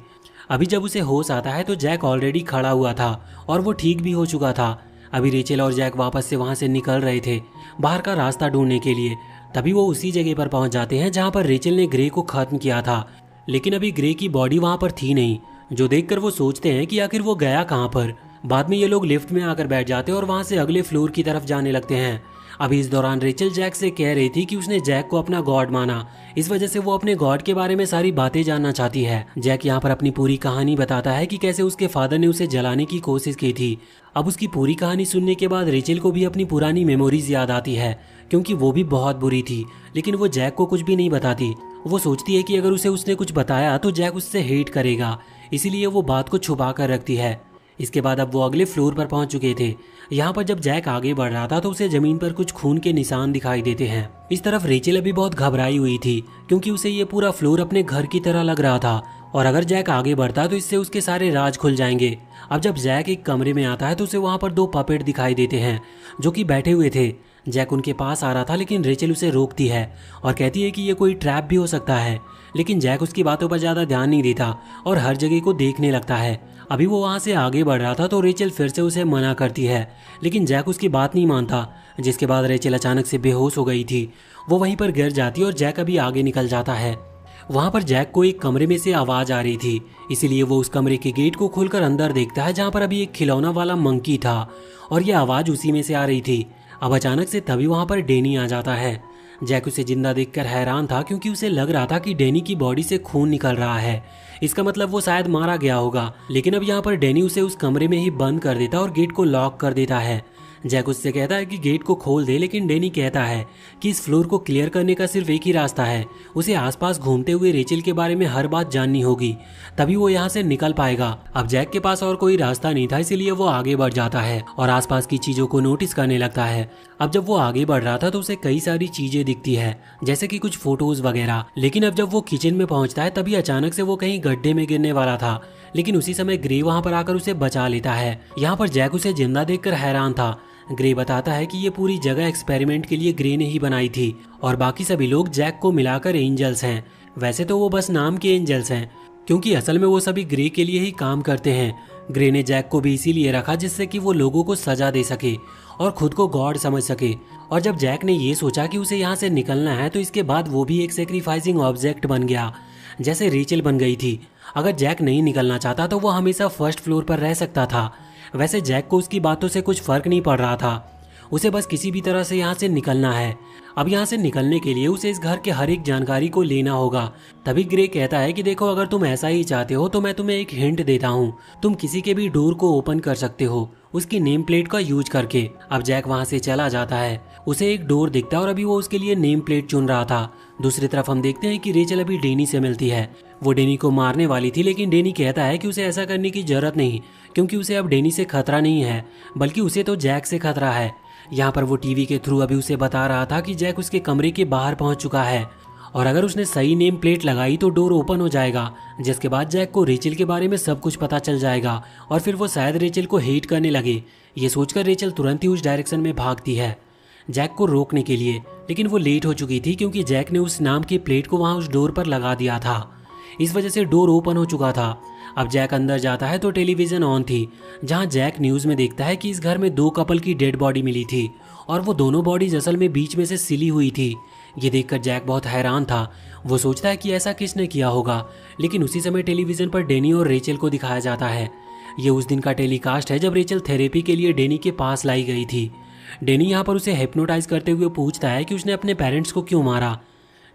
अभी जब उसे होश आता है तो जैक ऑलरेडी खड़ा हुआ था और वो ठीक भी हो चुका था। अभी रेचल और जैक वापस से वहाँ से निकल रहे थे बाहर का रास्ता ढूंढने के लिए। तभी वो उसी जगह पर पहुँच जाते हैं जहाँ पर रेचल ने ग्रे को खत्म किया था, लेकिन अभी ग्रे की बॉडी वहाँ पर थी नहीं, जो देखकर वो सोचते हैं कि आखिर वो गया कहाँ पर। बाद में ये लोग लिफ्ट में आकर बैठ जाते हैं और वहाँ से अगले फ्लोर की तरफ जाने लगते हैं। अभी इस दौरान रेचल जैक से कह रही थी कि उसने जैक को अपना गॉड माना, इस वजह से वो अपने गॉड के बारे में सारी बातें जानना चाहती है। जैक यहाँ पर अपनी पूरी कहानी बताता है कि कैसे उसके फादर ने उसे जलाने की कोशिश की थी। अब उसकी पूरी कहानी सुनने के बाद रेचल को भी अपनी पुरानी मेमोरीज याद आती है, क्योंकि वो भी बहुत बुरी थी, लेकिन वो जैक को कुछ भी नहीं बताती। वो सोचती है कि अगर उसे उसने कुछ बताया तो जैक उससे हेट करेगा, इसीलिए वो बात को छुपा कर रखती है। इसके बाद अब वो अगले फ्लोर पर पहुंच चुके थे। यहाँ पर जब जैक आगे बढ़ रहा था तो उसे जमीन पर कुछ खून के निशान दिखाई देते हैं। इस तरफ रेचल अभी बहुत घबराई हुई थी, क्योंकि उसे ये पूरा फ्लोर अपने घर की तरह लग रहा था, और अगर जैक आगे बढ़ता तो इससे उसके सारे राज खुल जाएंगे। अब जब जैक एक कमरे में आता है तो उसे वहाँ पर 2 पपेट दिखाई देते हैं जो कि बैठे हुए थे। जैक उनके पास आ रहा था, लेकिन रेचल उसे रोकती है और कहती है कि ये कोई ट्रैप भी हो सकता है, लेकिन जैक उसकी बातों पर ज़्यादा ध्यान नहीं देता और हर जगह को देखने लगता है। अभी वो वहाँ से आगे बढ़ रहा था तो रेचल फिर से उसे मना करती है, लेकिन जैक उसकी बात नहीं मानता, जिसके बाद रेचल अचानक से बेहोश हो गई थी। वो वहीं पर गिर जाती है और जैक अभी आगे निकल जाता है। वहाँ पर जैक को एक कमरे में से आवाज़ आ रही थी, इसीलिए वो उस कमरे के गेट को खोलकर अंदर देखता है, जहाँ पर अभी एक खिलौना वाला मंकी था और ये आवाज़ उसी में से आ रही थी। अब अचानक से तभी वहाँ पर डेनी आ जाता है। जैक उसे जिंदा देखकर हैरान था, क्योंकि उसे लग रहा था कि डेनी की बॉडी से खून निकल रहा है, इसका मतलब वो शायद मारा गया होगा। लेकिन अब यहाँ पर डेनी उसे उस कमरे में ही बंद कर देता और गेट को लॉक कर देता है। जैक उससे कहता है कि गेट को खोल दे, लेकिन डेनी कहता है कि इस फ्लोर को क्लियर करने का सिर्फ एक ही रास्ता है, उसे आसपास घूमते हुए रेचल के बारे में हर बात जाननी होगी, तभी वो यहाँ से निकल पाएगा। अब जैक के पास और कोई रास्ता नहीं था, इसीलिए वो आगे बढ़ जाता है और आसपास की चीजों को नोटिस करने लगता है। अब जब वो आगे बढ़ रहा था तो उसे कई सारी चीजें दिखती है, जैसे कि कुछ फोटोज वगैरह। लेकिन अब जब वो किचन में पहुंचता है तभी अचानक से वो कहीं गड्ढे में गिरने वाला था, लेकिन उसी समय ग्रे वहां पर आकर उसे बचा लेता है। यहाँ पर जैक उसे जिंदा देखकर हैरान था। ग्रे बताता है कि ये पूरी जगह एक्सपेरिमेंट के लिए ग्रे ने ही बनाई थी और बाकी सभी लोग जैक को मिलाकर एंजल्स हैं। वैसे तो वो बस नाम के एंजल्स हैं, क्योंकि असल में वो सभी ग्रे के लिए ही काम करते हैं। ग्रे ने जैक को भी इसीलिए रखा जिससे कि वो लोगों को सजा दे सके और खुद को गॉड समझ सके। और जब जैक ने ये सोचा कि उसे यहाँ से निकलना है तो इसके बाद वो भी एक सेक्रीफाइसिंग ऑब्जेक्ट बन गया, जैसे रेचल बन गई थी। अगर जैक नहीं निकलना चाहता तो वो हमेशा फर्स्ट फ्लोर पर रह सकता था। वैसे जैक को उसकी बातों से कुछ फर्क नहीं पड़ रहा था, उसे बस किसी भी तरह से यहाँ से निकलना है। अब यहाँ से निकलने के लिए उसे इस घर के हर एक जानकारी को लेना होगा। तभी ग्रे कहता है कि देखो, अगर तुम ऐसा ही चाहते हो तो मैं तुम्हें एक हिंट देता हूँ, तुम किसी के भी डोर को ओपन कर सकते हो उसकी नेम प्लेट का यूज करके। अब जैक वहाँ से चला जाता है, उसे एक डोर दिखता है और अभी वो उसके लिए नेम प्लेट चुन रहा था। दूसरी तरफ हम देखते हैं कि रेचल अभी डेनी से मिलती है। वो डेनी को मारने वाली थी, लेकिन डेनी कहता है कि उसे ऐसा करने की जरूरत नहीं, क्योंकि उसे अब डेनी से खतरा नहीं है, बल्कि उसे तो जैक से खतरा है। यहाँ पर वो टीवी के थ्रू अभी उसे बता रहा था कि जैक उसके कमरे के बाहर पहुंच चुका है और अगर उसने सही नेम प्लेट लगाई तो डोर ओपन हो जाएगा, जिसके बाद जैक को रेचल के बारे में सब कुछ पता चल जाएगा और फिर वो शायद रेचल को हेट करने लगे। ये सोचकर रेचल तुरंत ही उस डायरेक्शन में भागती है। जैक को रोकने के लिए, लेकिन वो लेट हो चुकी थी क्योंकि जैक ने उस नाम की प्लेट को वहाँ उस डोर पर लगा दिया था। इस वजह से डोर ओपन हो चुका था। अब जैक अंदर जाता है तो टेलीविज़न ऑन थी, जहाँ जैक न्यूज़ में देखता है कि इस घर में 2 कपल की डेड बॉडी मिली थी और वो दोनों बॉडीज असल में बीच में से सिली हुई थी। ये देखकर जैक बहुत हैरान था। वो सोचता है कि ऐसा किसने किया होगा, लेकिन उसी समय टेलीविज़न पर डेनी और रेचल को दिखाया जाता है। ये उस दिन का टेलीकास्ट है जब रेचल थेरेपी के लिए डेनी के पास लाई गई थी। डेनी यहाँ पर उसे हिप्नोटाइज करते हुए पूछता है कि उसने अपने पेरेंट्स को क्यों मारा,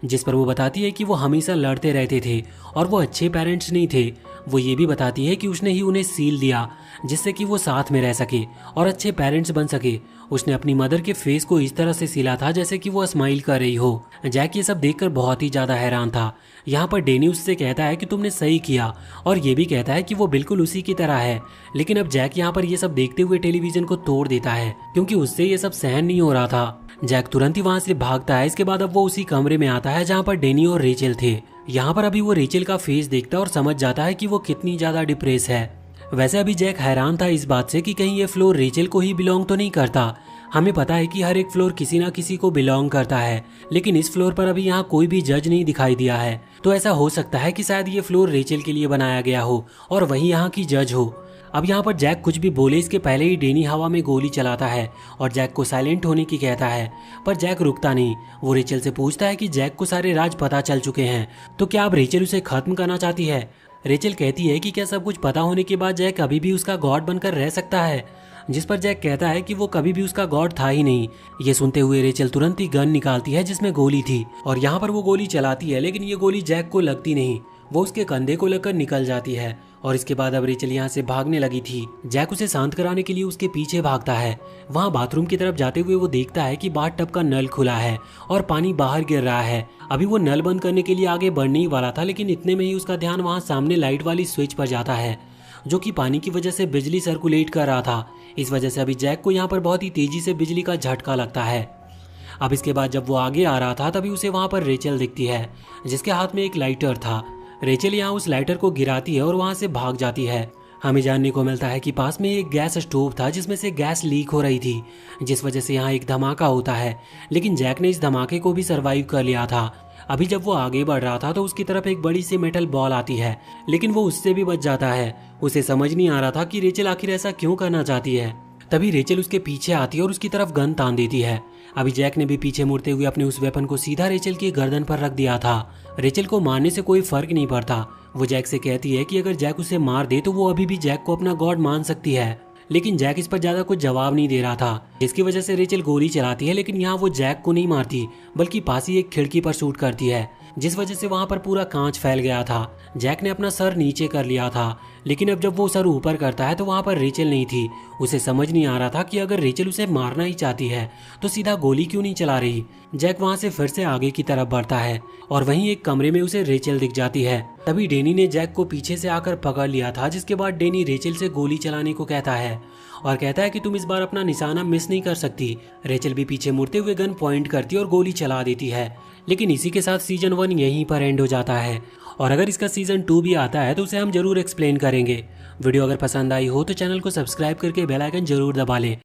जिस पर वो बताती है कि वो हमेशा लड़ते रहते थे और वो अच्छे पेरेंट्स नहीं थे। वो ये भी बताती है कि उसने ही उन्हें सील दिया जिससे कि वो साथ में रह सके और अच्छे पेरेंट्स बन सके। उसने अपनी मदर के फेस को इस तरह से सिला था जैसे कि वो स्माइल कर रही हो। जैक ये सब देखकर बहुत ही ज़्यादा हैरान था। यहाँ पर डेनी उससे कहता है कि तुमने सही किया और ये भी कहता है कि वो बिल्कुल उसी की तरह है। लेकिन अब जैक यहाँ पर ये सब देखते हुए टेलीविज़न को तोड़ देता है क्योंकि उससे ये सब सहन नहीं हो रहा था। जैक तुरंत ही वहाँ से भागता है। इसके बाद अब वो उसी कमरे में आता है जहाँ पर डेनी और रेचल थे। यहाँ पर अभी वो रेचल का फेस देखता है और समझ जाता है कि वो कितनी ज़्यादा डिप्रेस है। वैसे अभी जैक हैरान था इस बात से कि कहीं ये फ्लोर रेचल को ही बिलोंग तो नहीं करता। हमें पता है कि हर एक फ्लोर किसी ना किसी को बिलोंग करता है, लेकिन इस फ्लोर पर अभी यहाँ कोई भी जज नहीं दिखाई दिया है। तो ऐसा हो सकता है कि शायद ये फ्लोर रेचल के लिए बनाया गया हो और वही यहाँ की जज हो। अब यहाँ पर जैक कुछ भी बोले इसके पहले ही डेनी हवा में गोली चलाता है और जैक को साइलेंट होने की कहता है, पर जैक रुकता नहीं। वो रेचल से पूछता है कि जैक को सारे राज पता चल चुके हैं, तो क्या अब रेचल उसे खत्म करना चाहती है। रेचल कहती है कि क्या सब कुछ पता होने के बाद जैक अभी भी उसका गॉड बनकर रह सकता है, जिस पर जैक कहता है कि वो कभी भी उसका गॉड था ही नहीं। ये सुनते हुए रेचल तुरंत ही गन निकालती है जिसमें गोली थी और यहाँ पर वो गोली चलाती है, लेकिन ये गोली जैक को लगती नहीं। वो उसके कंधे को लगकर निकल जाती है और इसके बाद अब रेचल यहाँ से भागने लगी थी। जैक उसे शांत कराने के लिए उसके पीछे भागता है। वहाँ बाथरूम की तरफ जाते हुए वो देखता है कि बाथ टब का नल खुला है और पानी बाहर गिर रहा है। अभी वो नल बंद करने के लिए आगे बढ़ने ही वाला था, लेकिन इतने में ही उसका ध्यान वहाँ सामने लाइट वाली स्विच पर जाता है जो कि पानी की वजह से बिजली सर्कुलेट कर रहा था। इस वजह से अभी जैक को यहाँ पर बहुत ही तेजी से बिजली का झटका लगता है। अब इसके बाद जब वो आगे आ रहा था तभी उसे वहाँ पर रेचल दिखती है जिसके हाथ में एक लाइटर था। रेचल यहाँ उस लाइटर को गिराती है और वहाँ से भाग जाती है। हमें जानने को मिलता है कि पास में एक गैस स्टोव था जिसमें से गैस लीक हो रही थी, जिस वजह से यहाँ एक धमाका होता है, लेकिन जैक ने इस धमाके को भी सरवाइव कर लिया था। अभी जब वो आगे बढ़ रहा था तो उसकी तरफ एक बड़ी सी मेटल बॉल आती है, लेकिन वो उससे भी बच जाता है। उसे समझ नहीं आ रहा था कि रेचल आखिर ऐसा क्यों करना चाहती है। तभी रेचल उसके पीछे आती है और उसकी तरफ गन तान देती है। अभी जैक ने भी पीछे मुड़ते हुए अपने उस वेपन को सीधा रेचल की गर्दन पर रख दिया था। रेचल को मारने से कोई फर्क नहीं पड़ता। वो जैक से कहती है कि अगर जैक उसे मार दे तो वो अभी भी जैक को अपना गॉड मान सकती है, लेकिन जैक इस पर ज्यादा कुछ जवाब नहीं दे रहा था, जिसकी वजह से रेचल गोली चलाती है, लेकिन यहाँ वो जैक को नहीं मारती बल्कि पास ही एक खिड़की पर शूट करती है, जिस वजह से वहां पर पूरा कांच फैल गया था। जैक ने अपना सर नीचे कर लिया था, लेकिन अब जब वो सर ऊपर करता है तो वहां पर रेचल नहीं थी। उसे समझ नहीं आ रहा था कि अगर रेचल उसे मारना ही चाहती है तो सीधा गोली क्यों नहीं चला रही। जैक वहां से फिर से आगे की तरफ बढ़ता है और वहीं एक कमरे में उसे रेचल दिख जाती है। तभी डेनी ने जैक को पीछे से आकर पकड़ लिया था, जिसके बाद डेनी रेचल से गोली चलाने को कहता है और कहता है कि तुम इस बार अपना निशाना मिस नहीं कर सकती। रेचल भी पीछे मुड़ते हुए गन पॉइंट करती है और गोली चला देती है। लेकिन इसी के साथ सीजन 1 यहीं पर एंड हो जाता है और अगर इसका सीजन 2 भी आता है तो उसे हम जरूर एक्सप्लेन करेंगे। वीडियो अगर पसंद आई हो तो चैनल को सब्सक्राइब करके बेल आइकन जरूर दबा लें।